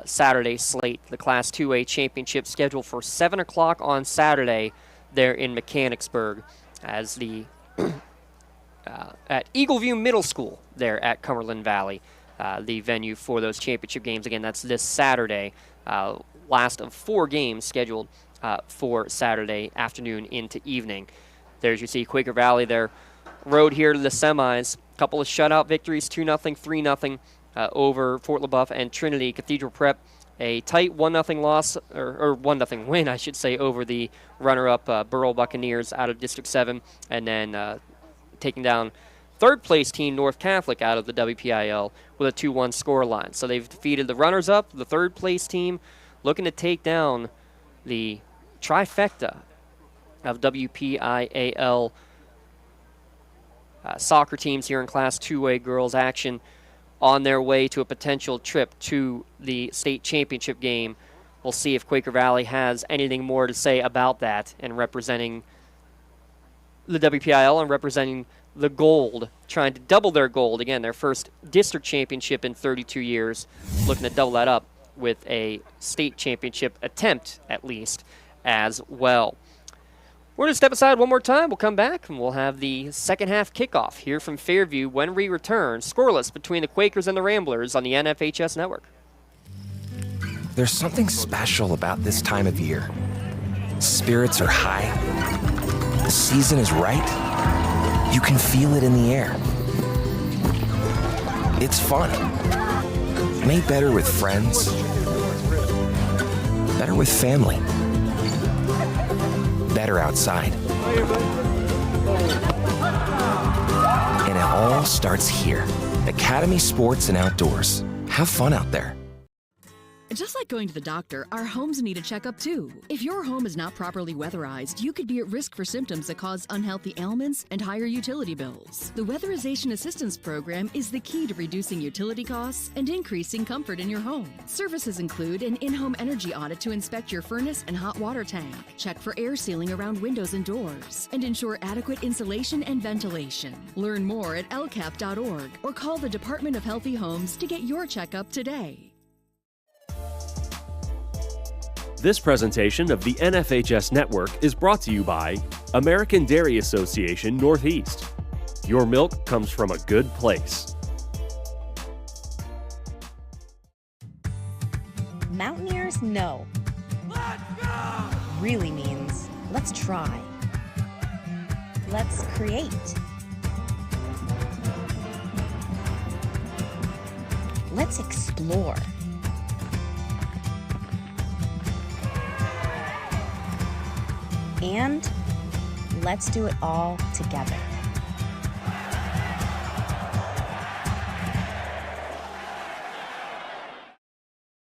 Saturday slate, the Class 2A championship, scheduled for 7 o'clock on Saturday there in Mechanicsburg as the at Eagleview Middle School there at Cumberland Valley, the venue for those championship games. Again, that's this Saturday, last of 4 games scheduled for Saturday afternoon into evening. There's you see Quaker Valley, their road here to the semis. A couple of shutout victories, 2-0, 3-0 over Fort LaBeouf and Trinity. Cathedral Prep, a tight 1-0 loss, or 1-0 win, I should say, over the runner-up Burrell Buccaneers out of District 7, and then taking down third-place team North Catholic out of the WPIL with a 2-1 scoreline. So they've defeated the runners-up, the third-place team, looking to take down the trifecta of WPIAL soccer teams here in Class 2A girls action on their way to a potential trip to the state championship game. We'll see if Quaker Valley has anything more to say about that and representing the WPIL and representing the gold, trying to double their gold. Again, their first district championship in 32 years, looking to double that up with a state championship attempt, at least, as well. We're going to step aside one more time. We'll come back, and we'll have the second half kickoff here from Fairview when we return. Scoreless between the Quakers and the Ramblers on the NFHS Network. There's something special about this time of year. Spirits are high. The season is right. You can feel it in the air. It's fun. Made better with friends. Better with family. Better outside. And it all starts here. Academy Sports and Outdoors. Have fun out there. Just like going to the doctor, our homes need a checkup too. If your home is not properly weatherized, you could be at risk for symptoms that cause unhealthy ailments and higher utility bills. The Weatherization Assistance Program is the key to reducing utility costs and increasing comfort in your home. Services include an in-home energy audit to inspect your furnace and hot water tank, check for air sealing around windows and doors, and ensure adequate insulation and ventilation. Learn more at lcap.org or call the Department of Healthy Homes to get your checkup today. This presentation of the NFHS Network is brought to you by American Dairy Association Northeast. Your milk comes from a good place. Mountaineers know. Let's go! Really means let's try. Let's create. Let's explore. And let's do it all together.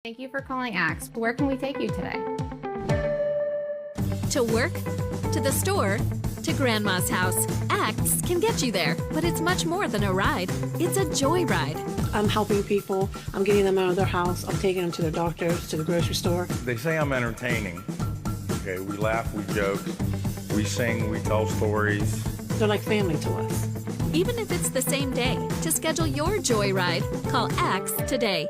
Thank you for calling AXE. Where can we take you today? To work, to the store, to Grandma's house. Acts can get you there, but it's much more than a ride. It's a joyride. I'm helping people. I'm getting them out of their house. I'm taking them to their doctors, to the grocery store. They say I'm entertaining. Okay, we laugh, we joke, we sing, we tell stories. They're like family to us. Even if it's the same day, to schedule your joyride, call Acts today.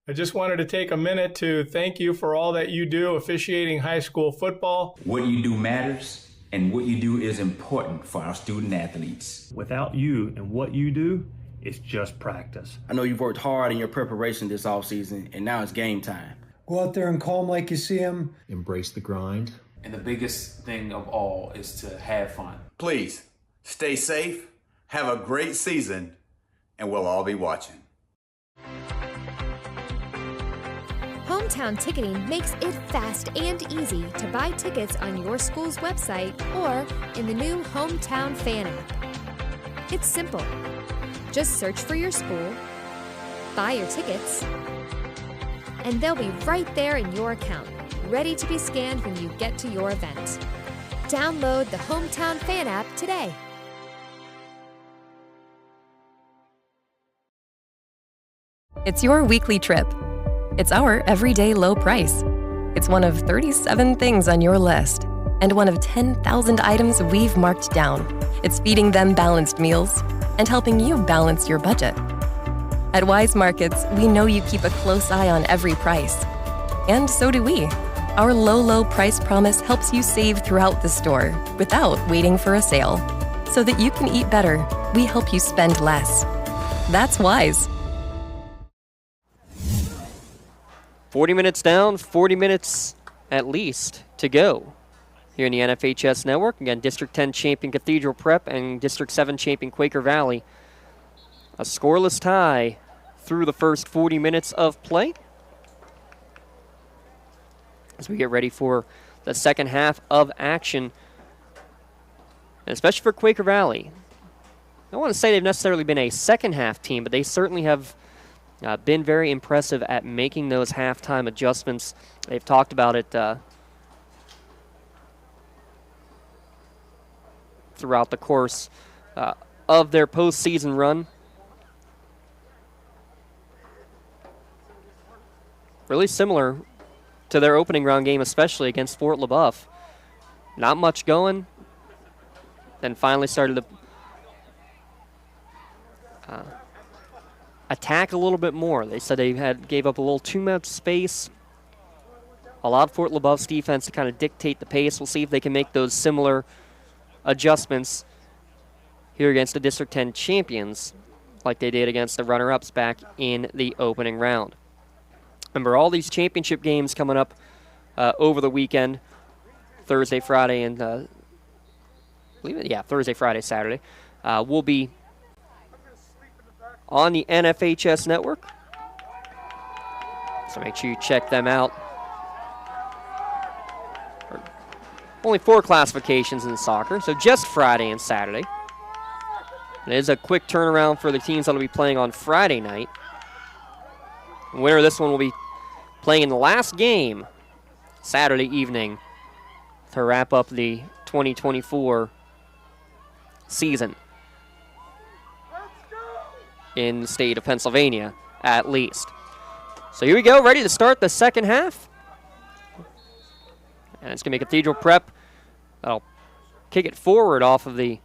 I just wanted to take a minute to thank you for all that you do officiating high school football. What you do matters, and what you do is important for our student athletes. Without you and what you do, it's just practice. I know you've worked hard in your preparation this offseason, and now it's game time. Go out there and call them like you see them. Embrace the grind. And the biggest thing of all is to have fun. Please, stay safe, have a great season, and we'll all be watching. Hometown Ticketing makes it fast and easy to buy tickets on your school's website or in the new Hometown Fan app. It's simple. Just search for your school, buy your tickets, and they'll be right there in your account, ready to be scanned when you get to your event. Download the Hometown Fan app today. It's your weekly trip. It's our everyday low price. It's one of 37 things on your list and one of 10,000 items we've marked down. It's feeding them balanced meals and helping you balance your budget. At Wise Markets, we know you keep a close eye on every price. And so do we. Our low price promise helps you save throughout the store without waiting for a sale. So that you can eat better, we help you spend less. That's Wise. 40 minutes down, 40 minutes at least to go here in the NFHS Network. Again, District 10 champion Cathedral Prep and District 7 champion Quaker Valley. A scoreless tie through the first 40 minutes of play as we get ready for the second half of action, and especially for Quaker Valley. I don't want to say they've necessarily been a second half team, but they certainly have been very impressive at making those halftime adjustments. They've talked about it throughout the course of their postseason run. Really similar to their opening round game, especially against Fort LaBeouf. Not much going, then finally started to attack a little bit more. They said they gave up a little too much space, allowed Fort LaBeouf's defense to kind of dictate the pace. We'll see if they can make those similar adjustments here against the District 10 champions like they did against the runner-ups back in the opening round. Remember, all these championship games coming up over the weekend, Thursday, Friday, and Thursday, Friday, Saturday, will be on the NFHS Network. So make sure you check them out. Only 4 classifications in soccer, so just Friday and Saturday. It is a quick turnaround for the teams that will be playing on Friday night. The winner of this one will be playing in the last game Saturday evening to wrap up the 2024 season in the state of Pennsylvania, at least. So here we go, ready to start the second half. And it's going to be Cathedral Prep. That'll kick it forward off of the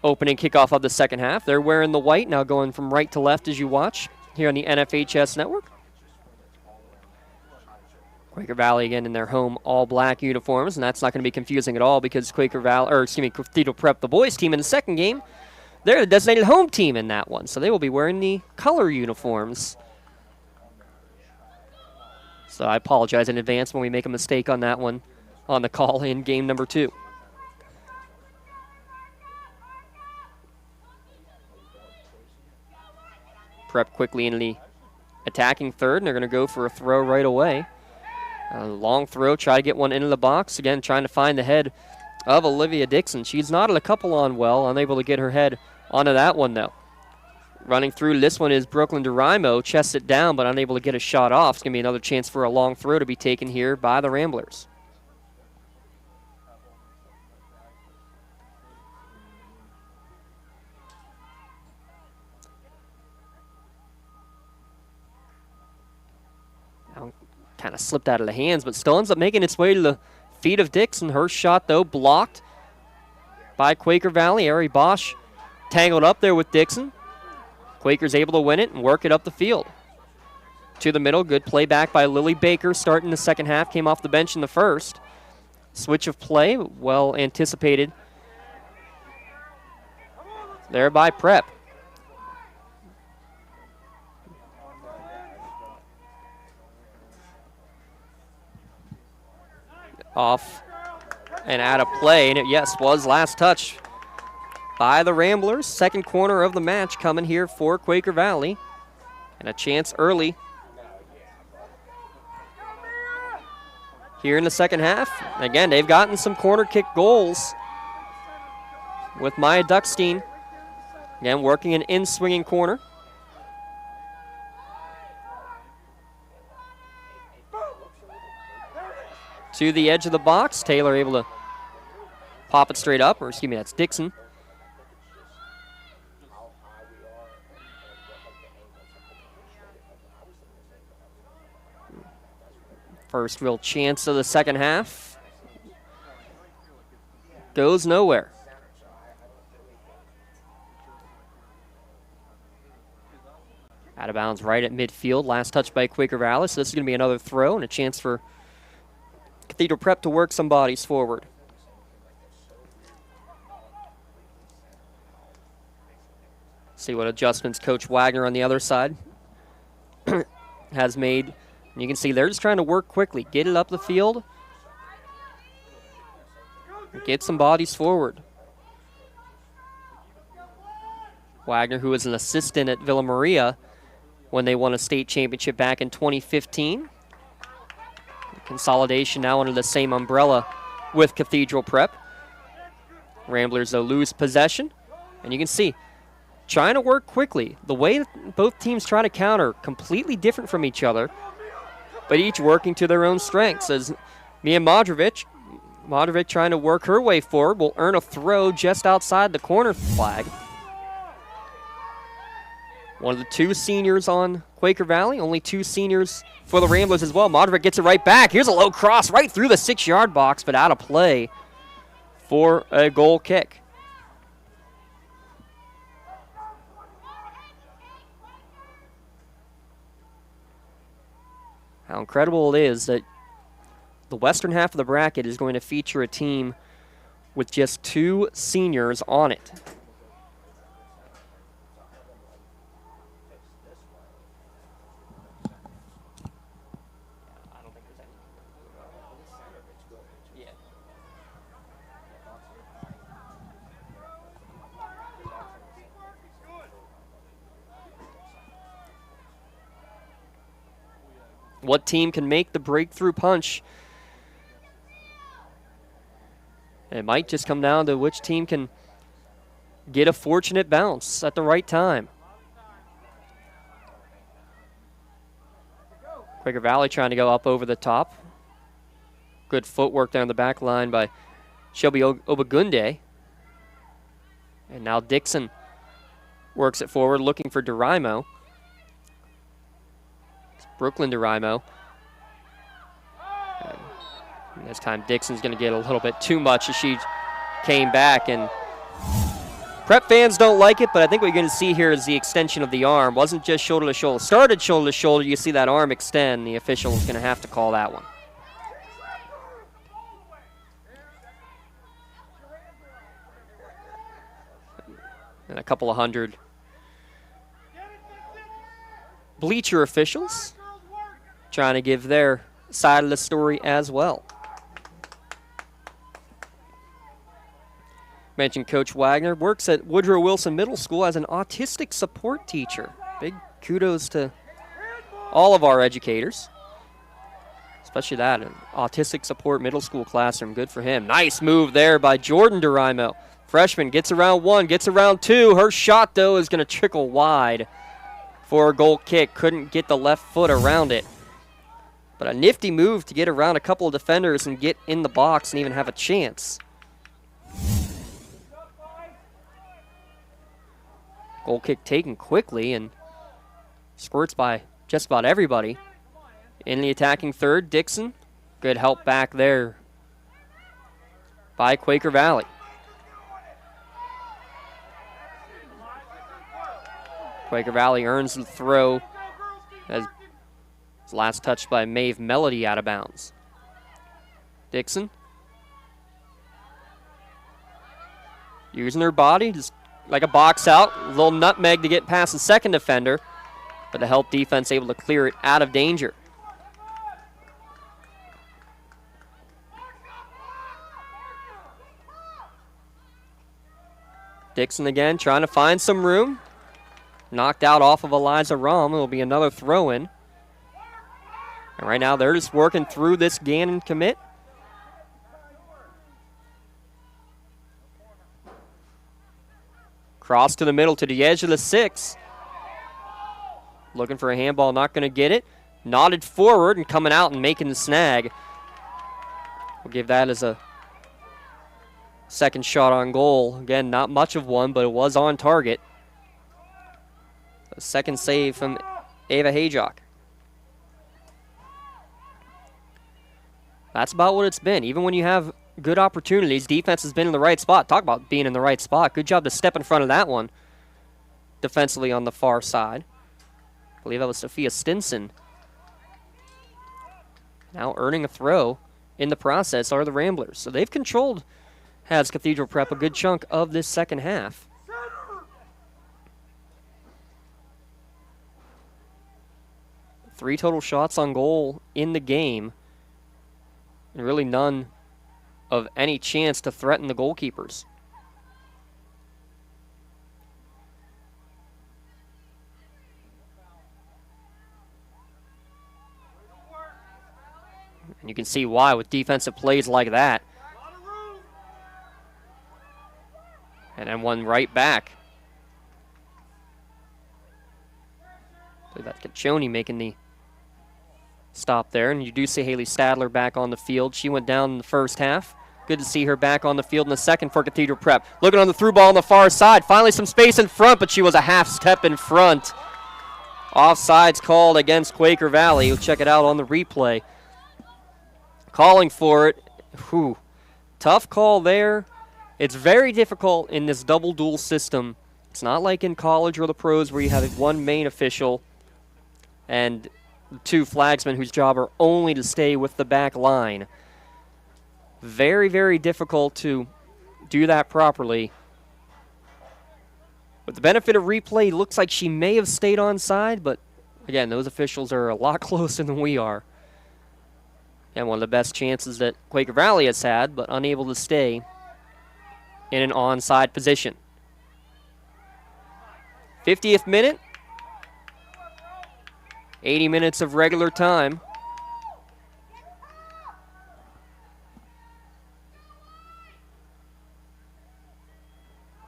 opening kickoff of the second half. They're wearing the white, now going from right to left as you watch here on the NFHS Network. Quaker Valley again in their home all-black uniforms, and that's not going to be confusing at all because Cathedral Prep, the boys team in the second game, they're the designated home team in that one, so they will be wearing the color uniforms. So I apologize in advance when we make a mistake on that one on the call in game number 2. Prep quickly in the attacking third, and they're going to go for a throw right away. A long throw, try to get one into the box. Again, trying to find the head of Olivia Dixon. She's knotted a couple on well, unable to get her head onto that one, though. Running through this one is Brooklyn DeRimo. Chests it down, but unable to get a shot off. It's going to be another chance for a long throw to be taken here by the Ramblers. kind of slipped out of the hands, but still ends up making its way to the feet of Dixon. Her shot, though, blocked by Quaker Valley. Ari Bosch tangled up there with Dixon. Quaker's able to win it and work it up the field. To the middle, good play back by Lily Baker starting the second half. Came off the bench in the first. Switch of play, well anticipated there by Prep. Off and out of play, and it, yes, was last touch by the Ramblers. Second corner of the match coming here for Quaker Valley, and a chance early here in the second half. Again, they've gotten some corner kick goals with Maya Duckstein. Again, working an in-swinging corner. To the edge of the box. Taylor able to pop it straight up, or excuse me, that's Dixon. First real chance of the second half. Goes nowhere. Out of bounds right at midfield. Last touch by Quaker Valley, so this is going to be another throw and a chance for Cathedral Prep to work some bodies forward. See what adjustments Coach Wagner on the other side has made. And you can see they're just trying to work quickly, get it up the field, get some bodies forward. Wagner, who was an assistant at Villa Maria when they won a state championship back in 2015. Consolidation now under the same umbrella with Cathedral Prep. Ramblers, though, lose possession. And you can see, trying to work quickly. The way that both teams try to counter, completely different from each other, but each working to their own strengths. As Mia Modrovic trying to work her way forward, will earn a throw just outside the corner flag. One of the two seniors on Quaker Valley, only two seniors for the Ramblers as well. Modrovic gets it right back. Here's a low cross right through the 6-yard box, but out of play for a goal kick. How incredible it is that the western half of the bracket is going to feature a team with just two seniors on it. What team can make the breakthrough punch? It might just come down to which team can get a fortunate bounce at the right time. Quaker Valley trying to go up over the top. Good footwork down the back line by Shelby Obagunde. And now Dixon works it forward, looking for Duraimo. Brooklyn Duraimo. And this time Dixon's going to get a little bit too much as she came back. And Prep fans don't like it, but I think what you're going to see here is the extension of the arm. Wasn't just shoulder to shoulder. Started shoulder to shoulder. You see that arm extend. The official is going to have to call that one. And a couple of hundred bleacher officials trying to give their side of the story as well. Mentioned Coach Wagner, works at Woodrow Wilson Middle School as an autistic support teacher. Big kudos to all of our educators, especially that, an autistic support middle school classroom. Good for him. Nice move there by Jordan Duraimo. Freshman gets around one, gets around two. Her shot, though, is going to trickle wide for a goal kick. Couldn't get the left foot around it. But a nifty move to get around a couple of defenders and get in the box and even have a chance. Goal kick taken quickly and squirts by just about everybody. In the attacking third, Dixon. Good help back there by Quaker Valley. Quaker Valley earns the throw as his last touch by Maeve Melody out of bounds. Dixon using her body, just like a box out. A little nutmeg to get past the second defender, but the help defense able to clear it out of danger. Dixon again trying to find some room. Knocked out off of Eliza Rom. It'll be another throw-in. And right now they're just working through this Gannon commit. Cross to the middle to the edge of the 6. Looking for a handball, not going to get it. Nodded forward and coming out and making the snag. We'll give that as a second shot on goal. Again, not much of one, but it was on target. A second save from Ava Hayjock. That's about what it's been. Even when you have good opportunities, defense has been in the right spot. Talk about being in the right spot. Good job to step in front of that one defensively on the far side. I believe that was Sophia Stinson. Now earning a throw in the process are the Ramblers. So they've controlled, has Cathedral Prep, a good chunk of this second half. Three total shots on goal in the game, and really none of any chance to threaten the goalkeepers. And you can see why with defensive plays like that. And then one right back. I believe that's Caccioni making the stop there. And you do see Haley Stadler back on the field. She went down in the first half. Good to see her back on the field in the second for Cathedral Prep. Looking on the through ball on the far side. Finally some space in front, but she was a half step in front. Offsides called against Quaker Valley. We'll check it out on the replay. Calling for it. Whew. Tough call there. It's very difficult in this double duel system. It's not like in college or the pros where you have one main official and two flagsmen whose job are only to stay with the back line. Very, very difficult to do that properly. With the benefit of replay, looks like she may have stayed onside, but again, those officials are a lot closer than we are. And one of the best chances that Quaker Valley has had, but unable to stay in an onside position. 50th minute. 80 minutes of regular time.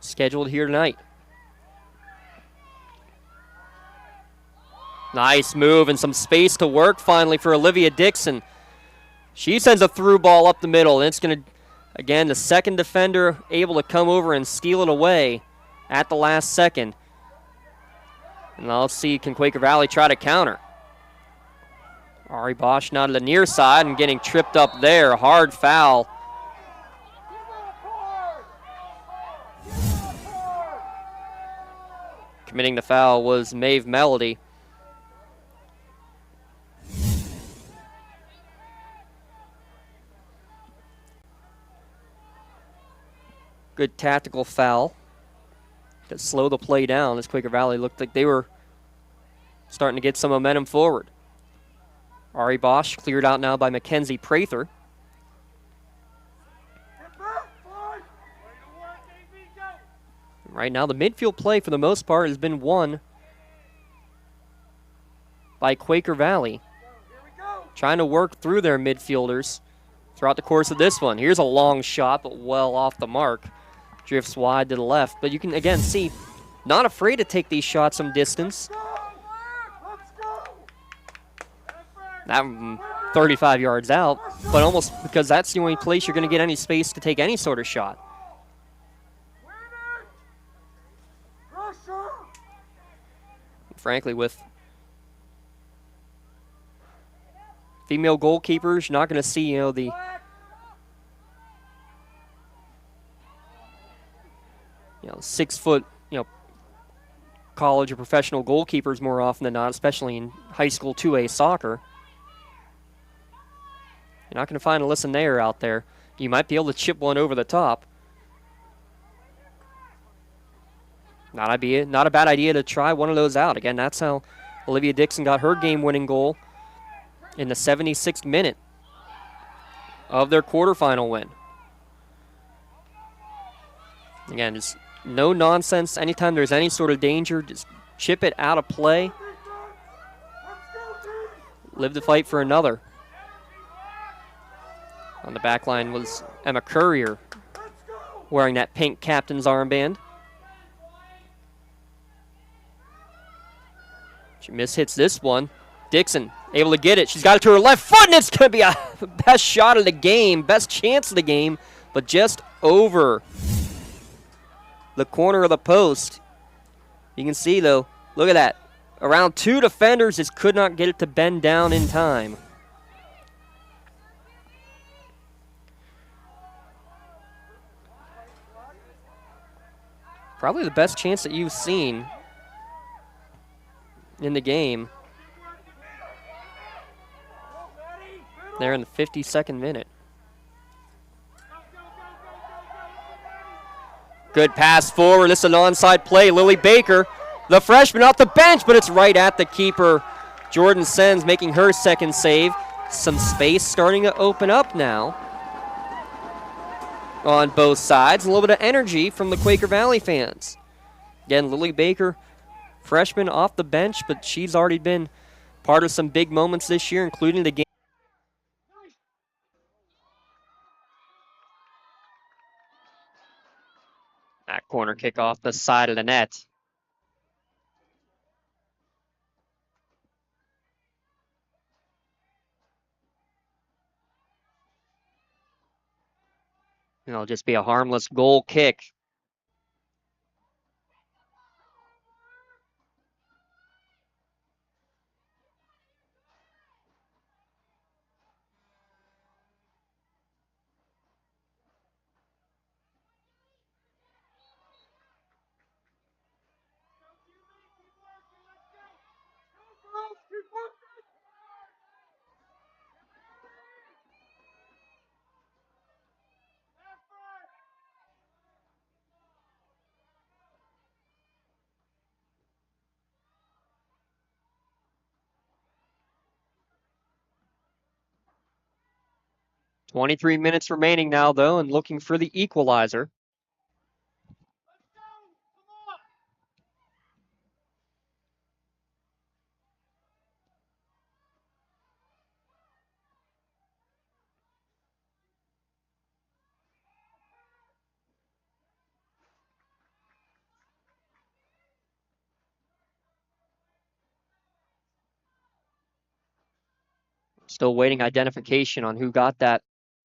Scheduled here tonight. Nice move and some space to work finally for Olivia Dixon. She sends a through ball up the middle, and it's going to, again, the second defender able to come over and steal it away at the last second. And now let's see, can Quaker Valley try to counter? Ari Bosch now to the near side and getting tripped up there. Hard foul. Committing the foul was Maeve Melody. Good tactical foul to slow the play down as Quaker Valley looked like they were starting to get some momentum forward. Ari Bosch cleared out now by Mackenzie Prather. Right now, the midfield play for the most part has been won by Quaker Valley. Trying to work through their midfielders throughout the course of this one. Here's a long shot, but well off the mark. Drifts wide to the left. But you can, again, see, not afraid to take these shots some distance. That 35 yards out, but almost because that's the only place you're going to get any space to take any sort of shot. Frankly, with female goalkeepers. You're not going to see, the you know, 6 foot, college or professional goalkeepers more often than not, especially in high school 2A soccer. You're not going to find Alyssa Nair out there. You might be able to chip one over the top. Not a bad idea to try one of those out. Again, that's how Olivia Dixon got her game-winning goal in the 76th minute of their quarterfinal win. Again, just no nonsense. Anytime there's any sort of danger, just chip it out of play. Live to fight for another. On the back line was Emma Courier wearing that pink captain's armband. She mishits this one. Dixon able to get it. She's got it to her left foot, and it's going to be a best shot of the game, best chance of the game, but just over the corner of the post. You can see, though, look at that. Around 2 defenders, just could not get it to bend down in time. Probably the best chance that you've seen in the game. There in the 52nd minute. Good pass forward. This is an onside play. Lily Baker, the freshman, off the bench, but it's right at the keeper. Jordan Sens making her second save. Some space starting to open up now on both sides. A little bit of energy from the Quaker Valley fans. Again, Lily Baker, freshman off the bench, but she's already been part of some big moments this year, including the game. That corner kick off the side of the net. It'll just be a harmless goal kick. .23 minutes remaining now, though, and looking for the equalizer. Still waiting identification on who got that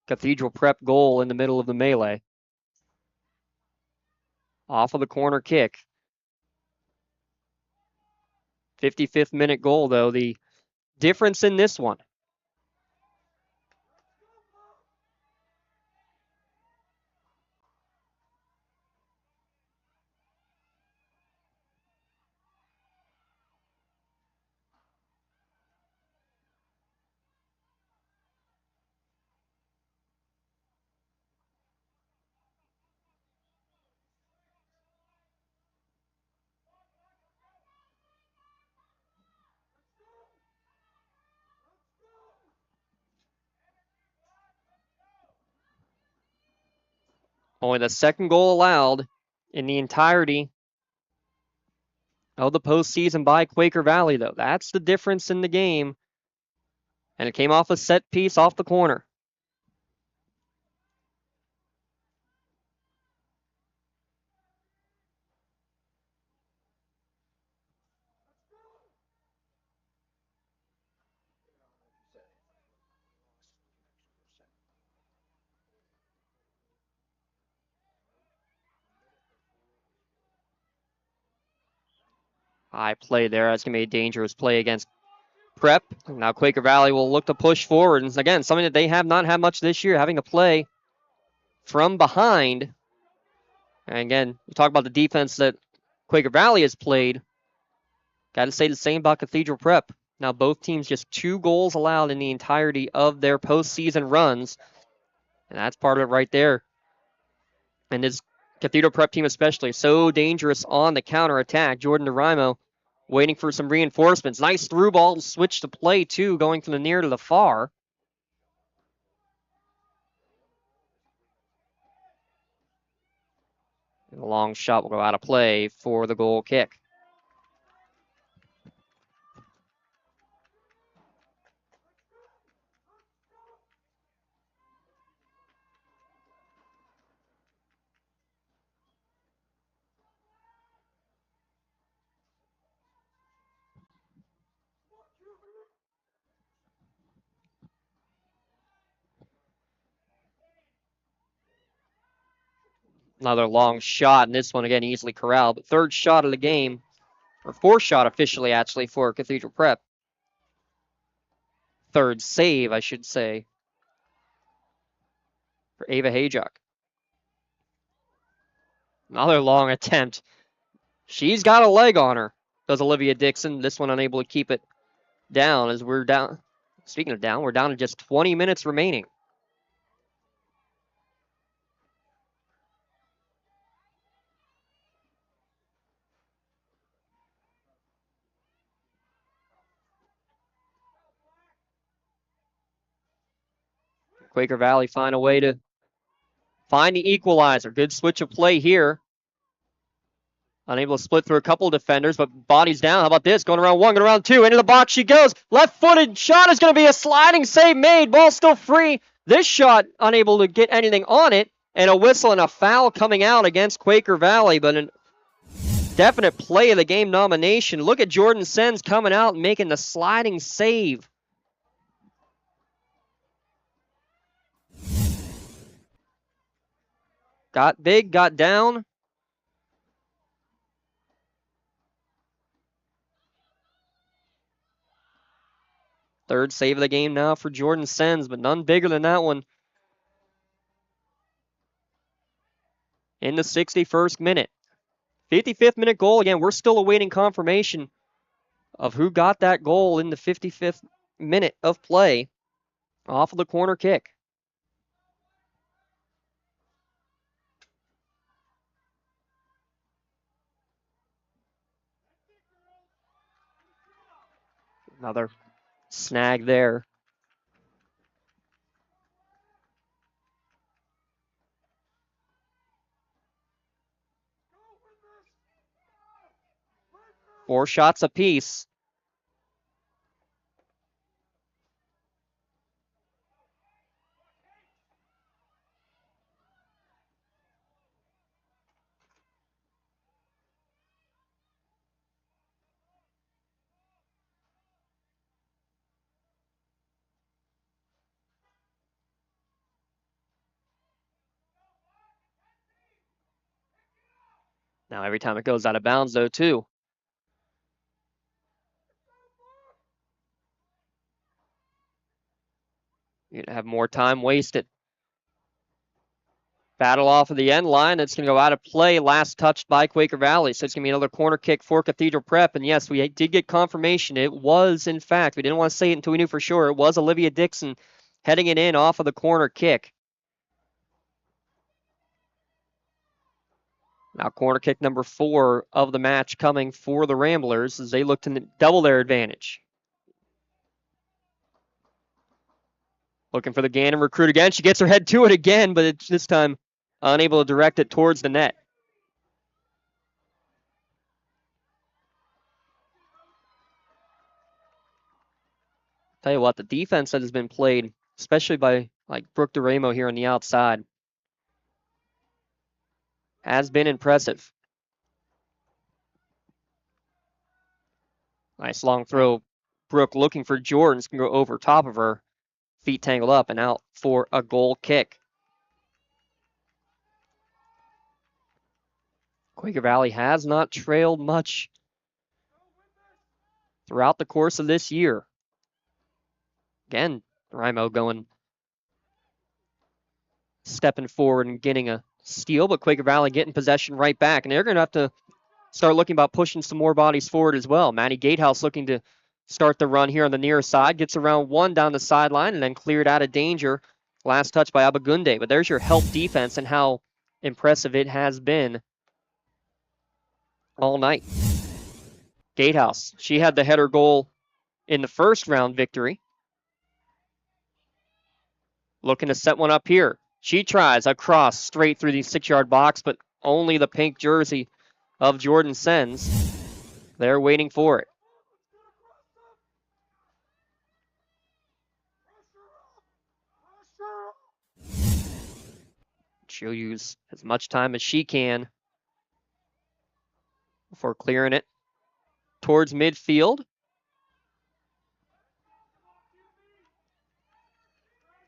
Cathedral Prep goal in the middle of the melee. Off of the corner kick. 55th minute goal, though. The difference in this one. Only the second goal allowed in the entirety of the postseason by Quaker Valley, though. That's the difference in the game. And it came off a set piece off the corner. High play there. That's going to be a dangerous play against Prep. Now Quaker Valley will look to push forward. And again, something that they have not had much this year, having to play from behind. And again, we talk about the defense that Quaker Valley has played. Got to say the same about Cathedral Prep. Now both teams just 2 goals allowed in the entirety of their postseason runs. And that's part of it right there. And this Cathedral Prep team especially, so dangerous on the counterattack. Jordan DeRimo waiting for some reinforcements. Nice through ball switch to play, too, going from the near to the far. And a long shot will go out of play for the goal kick. Another long shot, and this one again easily corralled. But third shot of the game, or fourth shot officially actually for Cathedral Prep. Third save, I should say, for Ava Hayjock. Another long attempt. She's got a leg on her, does Olivia Dixon. This one unable to keep it down as we're down. Speaking of down, we're down to just 20 minutes remaining. Quaker Valley find a way to find the equalizer. Good switch of play here. Unable to split through a couple of defenders, but bodies down. How about this? Going around one, going around two. Into the box she goes. Left-footed shot is going to be a sliding save made. Ball still free. This shot unable to get anything on it. And a whistle and a foul coming out against Quaker Valley, but a definite play of the game nomination. Look at Jordan Sens coming out and making the sliding save. Got big, got down. Third save of the game now for Jordan Sens, but none bigger than that one. In the 61st minute. 55th minute goal. Again, we're still awaiting confirmation of who got that goal in the 55th minute of play off of the corner kick. Another snag there. Four shots apiece. Now every time it goes out of bounds, though, too. You're going to have more time wasted. Battle off of the end line. It's going to go out of play. Last touched by Quaker Valley. So it's going to be another corner kick for Cathedral Prep. And yes, we did get confirmation. It was, in fact, we didn't want to say it until we knew for sure. It was Olivia Dixon heading it in off of the corner kick. Now corner kick number 4 of the match coming for the Ramblers as they look to double their advantage. Looking for the Gannon recruit again. She gets her head to it again, but it's this time unable to direct it towards the net. Tell you what, the defense that has been played, especially by like Brooke DeRamo here on the outside, has been impressive. Nice long throw. Brooke looking for Jordan's can go over top of her. Feet tangled up and out for a goal kick. Quaker Valley has not trailed much throughout the course of this year. Again, Rimo stepping forward and getting a steal, but Quaker Valley getting possession right back. And they're going to have to start looking about pushing some more bodies forward as well. Maddie Gatehouse looking to start the run here on the near side. Gets around one down the sideline and then cleared out of danger. Last touch by Abagunde. But there's your help defense and how impressive it has been all night. Gatehouse, she had the header goal in the first round victory. Looking to set one up here. She tries a cross straight through the 6-yard box, but only the pink jersey of Jordan Sens. They're waiting for it. She'll use as much time as she can before clearing it towards midfield.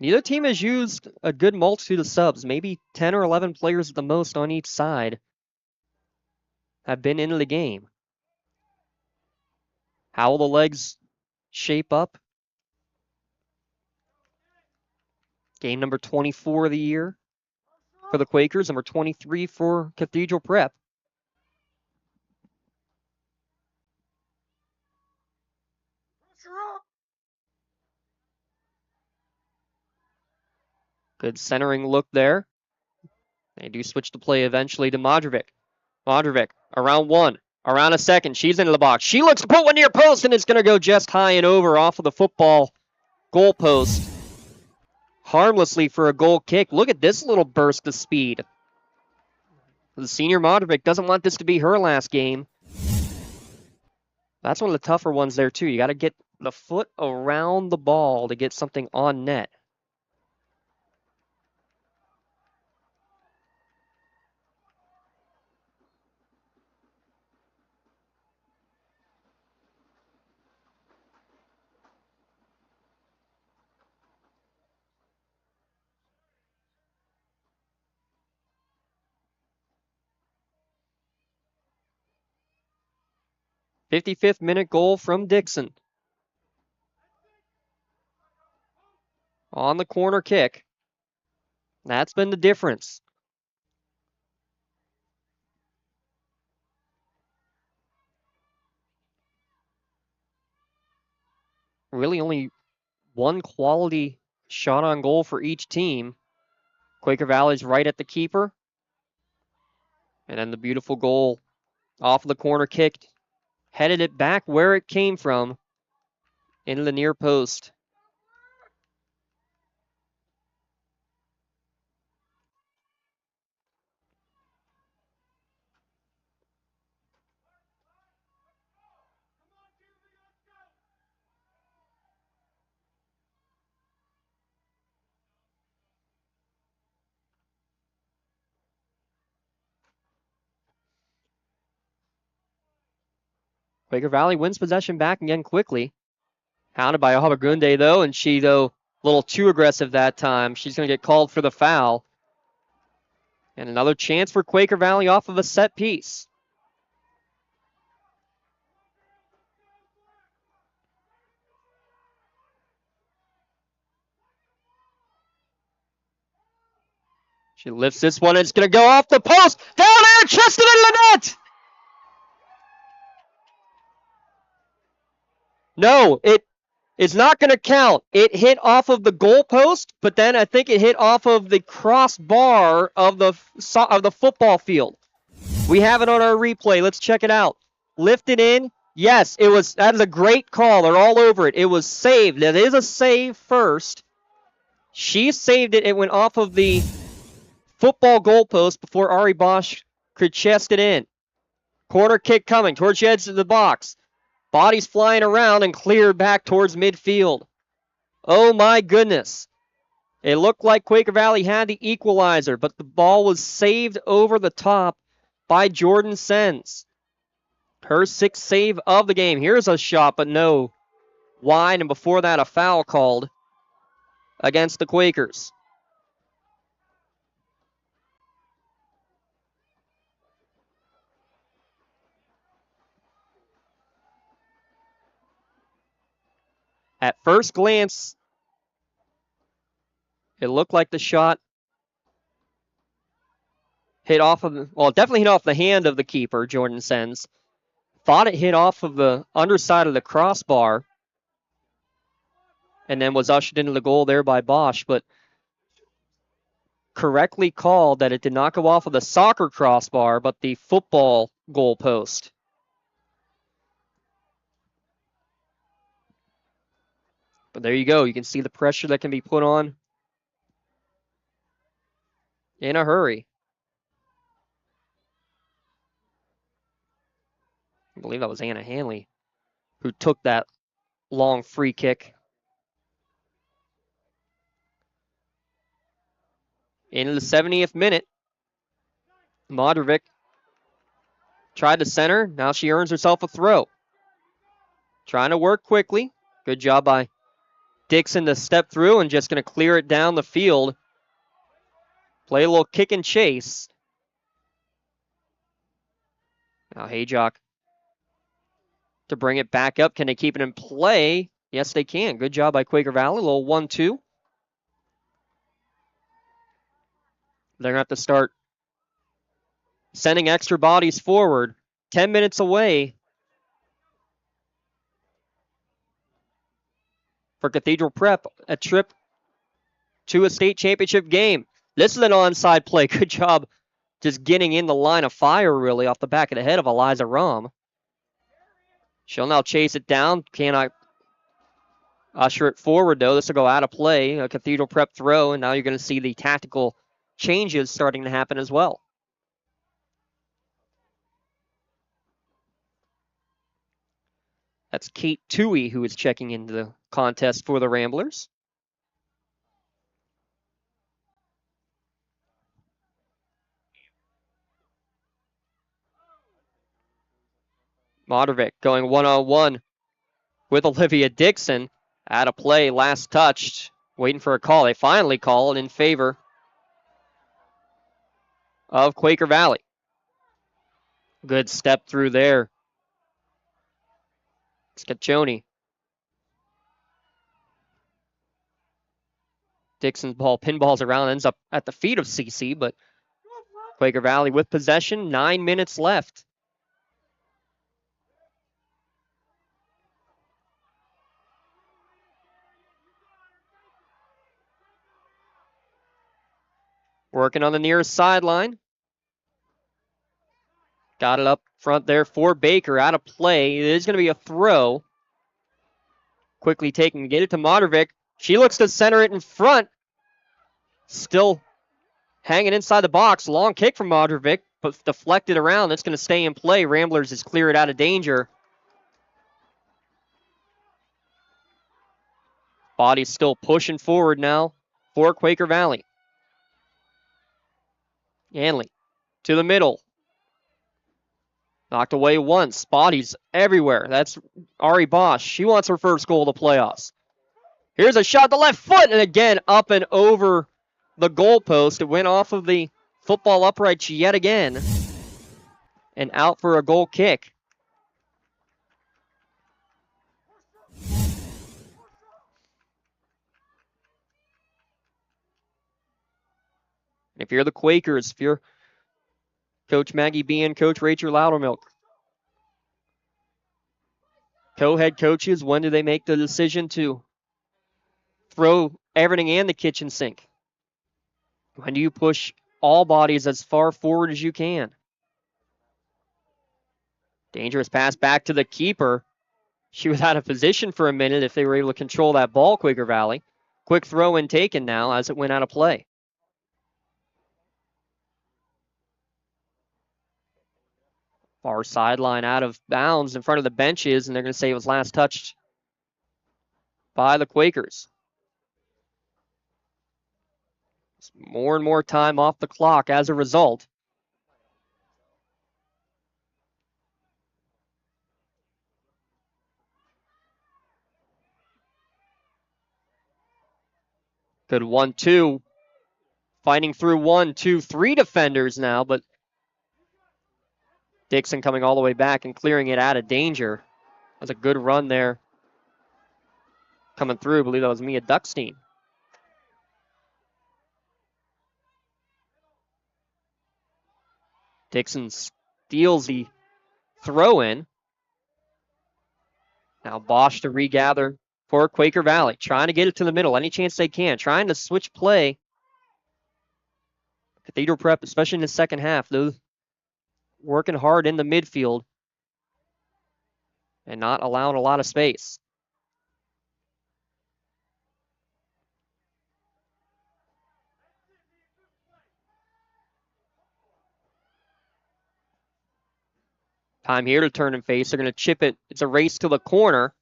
Neither team has used a good multitude of subs. Maybe 10 or 11 players at the most on each side have been into the game. How will the legs shape up? Game number 24 of the year for the Quakers, number 23 for Cathedral Prep. Good centering look there. They do switch the play eventually to Modrovic. Modrovic around one, around a second. She's into the box. She looks to put one near post, and it's going to go just high and over off of the football goal post. Harmlessly for a goal kick. Look at this little burst of speed. The senior Modrovic doesn't want this to be her last game. That's one of the tougher ones there, too. You got to get the foot around the ball to get something on net. '55th minute goal from Dixon. On the corner kick. That's been the difference. Really only one quality shot on goal for each team. Quaker Valley's right at the keeper. And then the beautiful goal off of the corner kick. Headed it back where it came from. Into the near post. Quaker Valley wins possession back again quickly. Hounded by Abagunde, though, and she, though, a little too aggressive that time. She's going to get called for the foul. And another chance for Quaker Valley off of a set piece. She lifts this one, and it's going to go off the post. Down there, chested into the net! No, it is not going to count. It hit off of the goalpost, but then I think it hit off of the crossbar of the football field. We have it on our replay. Let's check it out. Lifted in. Yes, it was. That is a great call. They're all over it. It was saved. That is a save first. She saved it. It went off of the football goalpost before Ari Bosch could chest it in. Corner kick coming towards the edge of the box. Bodies flying around and cleared back towards midfield. Oh my goodness. It looked like Quaker Valley had the equalizer, but the ball was saved over the top by Jordan Sens. Her 6th save of the game. Here's a shot, but no. Wide, and before that, a foul called against the Quakers. At first glance, It looked like the shot hit off of, well, it definitely hit off the hand of the keeper, Jordan Sens. Thought it hit off of the underside of the crossbar and then was ushered into the goal there by Bosch, but correctly called that it did not go off of the soccer crossbar, but the football goal post. But there you go. You can see the pressure that can be put on in a hurry. I believe that was Anna Hanley who took that long free kick. Into the 70th minute. Modrovic tried to center. Now she earns herself a throw. Trying to work quickly. Good job by Dixon to step through and just going to clear it down the field. Play a little kick and chase. Now Hayjock to bring it back up. Can they keep it in play? Yes, they can. Good job by Quaker Valley. A little 1-2. They're going to have to start sending extra bodies forward. 10 minutes away for Cathedral Prep, a trip to a state championship game. This is an onside play. Good job just getting in the line of fire, really, off the back of the head of Eliza Rom. She'll now chase it down. Cannot usher it forward, though. This will go out of play. A Cathedral Prep throw, and now you're going to see the tactical changes starting to happen as well. That's Kate Toohey who is checking into the contest for the Ramblers. Modrovic going one-on-one with Olivia Dixon. Out of play, last touched, waiting for a call. They finally call it in favor of Quaker Valley. Good step through there. Scaccioni. Dixon's ball pinballs around, ends up at the feet of CC, but Quaker Valley with possession, 9 minutes left. Working on the near sideline. Got it up front there for Baker. Out of play. It is going to be a throw. Quickly taking to get it to Modrovic. She looks to center it in front. Still hanging inside the box. Long kick from Modrovic, but deflected around. That's going to stay in play. Ramblers has cleared out of danger. Body's still pushing forward now for Quaker Valley. Hanley to the middle. Knocked away once. Bodies everywhere. That's Ari Bosch. She wants her first goal of the playoffs. Here's a shot to left foot, and again up and over the goalpost. It went off of the football uprights yet again, and out for a goal kick. If you're the Quakers, if you're Coach Maggie Bean, Coach Rachel Loudermilk, co-head coaches, when do they make the decision to throw everything in the kitchen sink? When do you push all bodies as far forward as you can? Dangerous pass back to the keeper. She was out of position for a minute if they were able to control that ball, Quaker Valley. Quick throw in taken now as it went out of play. Far sideline out of bounds in front of the benches, and they're going to say it was last touched by the Quakers. More and more time off the clock as a result. Good 1-2. Fighting through 1, 2, 3 defenders now, but Dixon coming all the way back and clearing it out of danger. That's a good run there. Coming through, I believe that was Mia Duckstein. Dixon steals the throw-in. Now Bosch to regather for Quaker Valley, trying to get it to the middle any chance they can, trying to switch play. Cathedral Prep, especially in the second half, they're working hard in the midfield and not allowing a lot of space. Time here to turn and face. They're going to chip it. It's a race to the corner.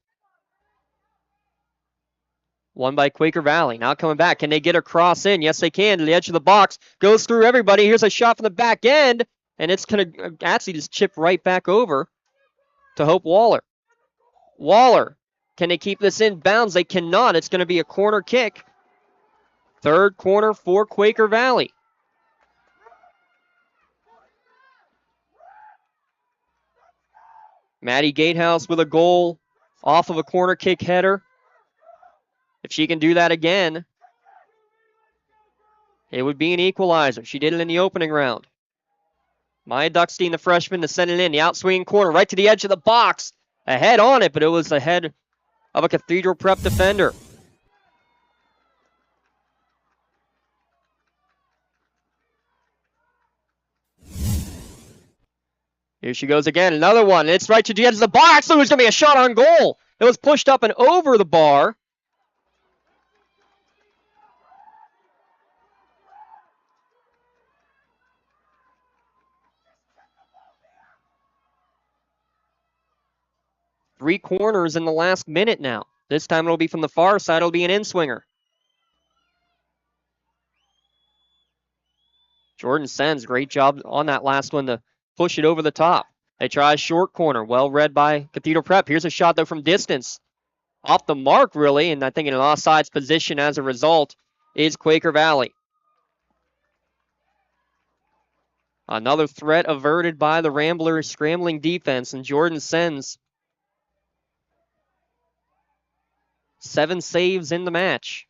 Won by Quaker Valley. Now coming back. Can they get a cross in? Yes, they can. To the edge of the box. Goes through everybody. Here's a shot from the back end. And it's going to actually just chip right back over to Hope Waller. Waller. Can they keep this in bounds? They cannot. It's going to be a corner kick. Third corner for Quaker Valley. Maddie Gatehouse with a goal off of a corner kick header. If she can do that again, it would be an equalizer. She did it in the opening round. Maya Duckstein, the freshman, to send it in. The outswinging corner right to the edge of the box. A head on it, but it was the head of a Cathedral Prep defender. Here she goes again. Another one. It's right to the edge of the box. It was going to be a shot on goal. It was pushed up and over the bar. Three corners in the last minute now. This time it'll be from the far side. It'll be an in-swinger. Jordan Sens, great job on that last one to push it over the top. They try a short corner. Well read by Cathedral Prep. Here's a shot, though, from distance. Off the mark, really, and I think in an offsides position as a result is Quaker Valley. Another threat averted by the Ramblers' scrambling defense, and Jordan Sens 7 saves in the match.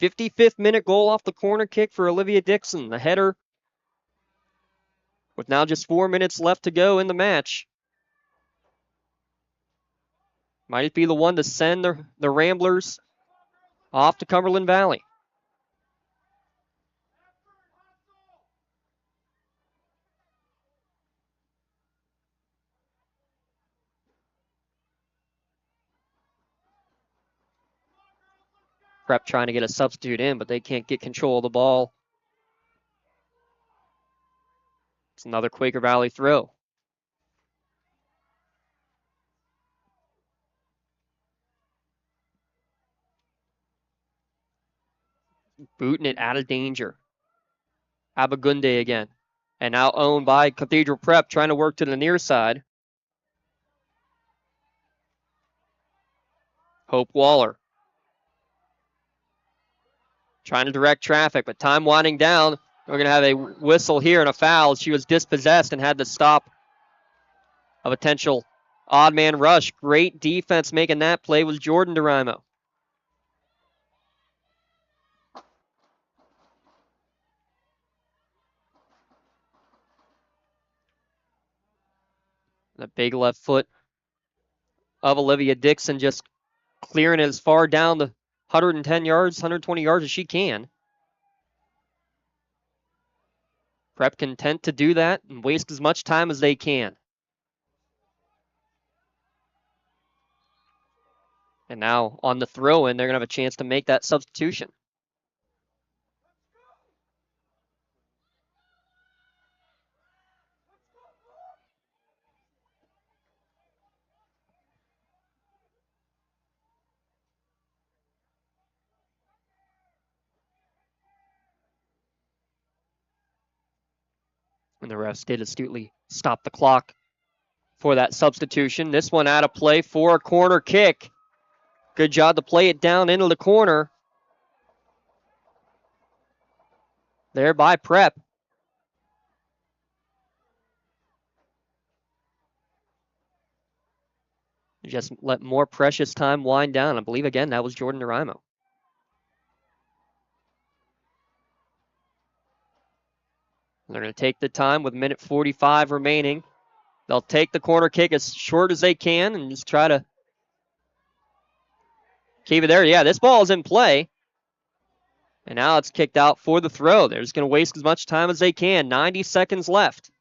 55th minute goal off the corner kick for Olivia Dixon. The header with now just 4 minutes left to go in the match. Might it be the one to send the Ramblers off to Cumberland Valley? Prep trying to get a substitute in, but they can't get control of the ball. It's another Quaker Valley throw. Booting it out of danger. Abagunde again. And now owned by Cathedral Prep, trying to work to the near side. Hope Waller. Trying to direct traffic, but time winding down. We're going to have a whistle here and a foul. She was dispossessed and had to stop a potential odd man rush. Great defense making that play was Jordan DeRimo. The big left foot of Olivia Dixon just clearing it as far down the 110 yards, 120 yards as she can. Prep content to do that and waste as much time as they can. And now on the throw-in, they're going to have a chance to make that substitution. And the refs did astutely stop the clock for that substitution. This one out of play for a corner kick. Good job to play it down into the corner. There by Prep. Just let more precious time wind down. I believe, again, that was Jordan DeRimo. They're going to take the time with 1:45 remaining. They'll take the corner kick as short as they can and just try to keep it there. Yeah, this ball is in play. And now it's kicked out for the throw. They're just going to waste as much time as they can. 90 seconds left.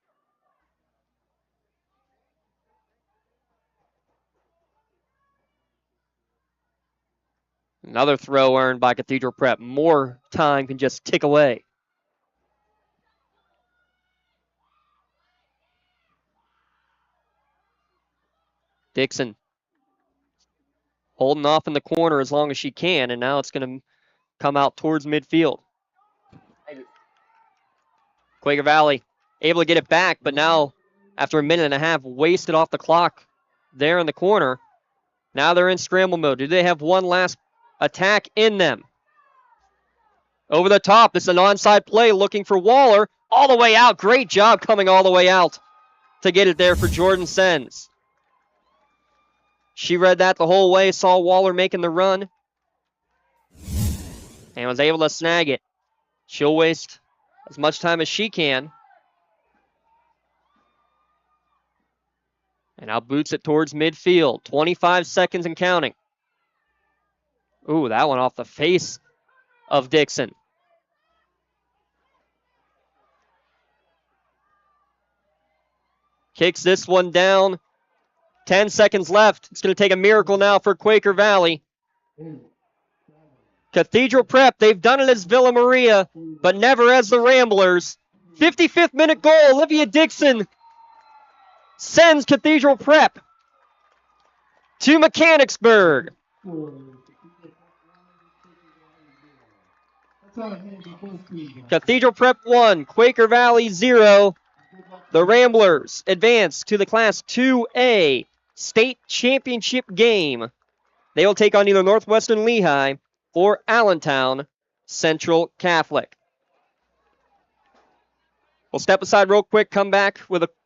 Another throw earned by Cathedral Prep. More time can just tick away. Dixon holding off in the corner as long as she can, and now it's going to come out towards midfield. Quaker Valley able to get it back, but now after a minute and a half wasted off the clock there in the corner, now they're in scramble mode. Do they have one last attack in them? Over the top, this is an onside play looking for Waller. All the way out, great job coming all the way out to get it there for Jordan Sens. She read that the whole way, saw Waller making the run, and was able to snag it. She'll waste as much time as she can. And now boots it towards midfield. 25 seconds and counting. Ooh, that one off the face of Dixon. Kicks this one down. 10 seconds left. It's going to take a miracle now for Quaker Valley. Cathedral Prep, they've done it as Villa Maria, but never as the Ramblers. 55th minute goal, Olivia Dixon sends Cathedral Prep to Mechanicsburg. Cathedral Prep 1, Quaker Valley 0. The Ramblers advance to the Class 2A state championship game. They will take on either Northwestern Lehigh or Allentown Central Catholic. We'll step aside real quick, come back with a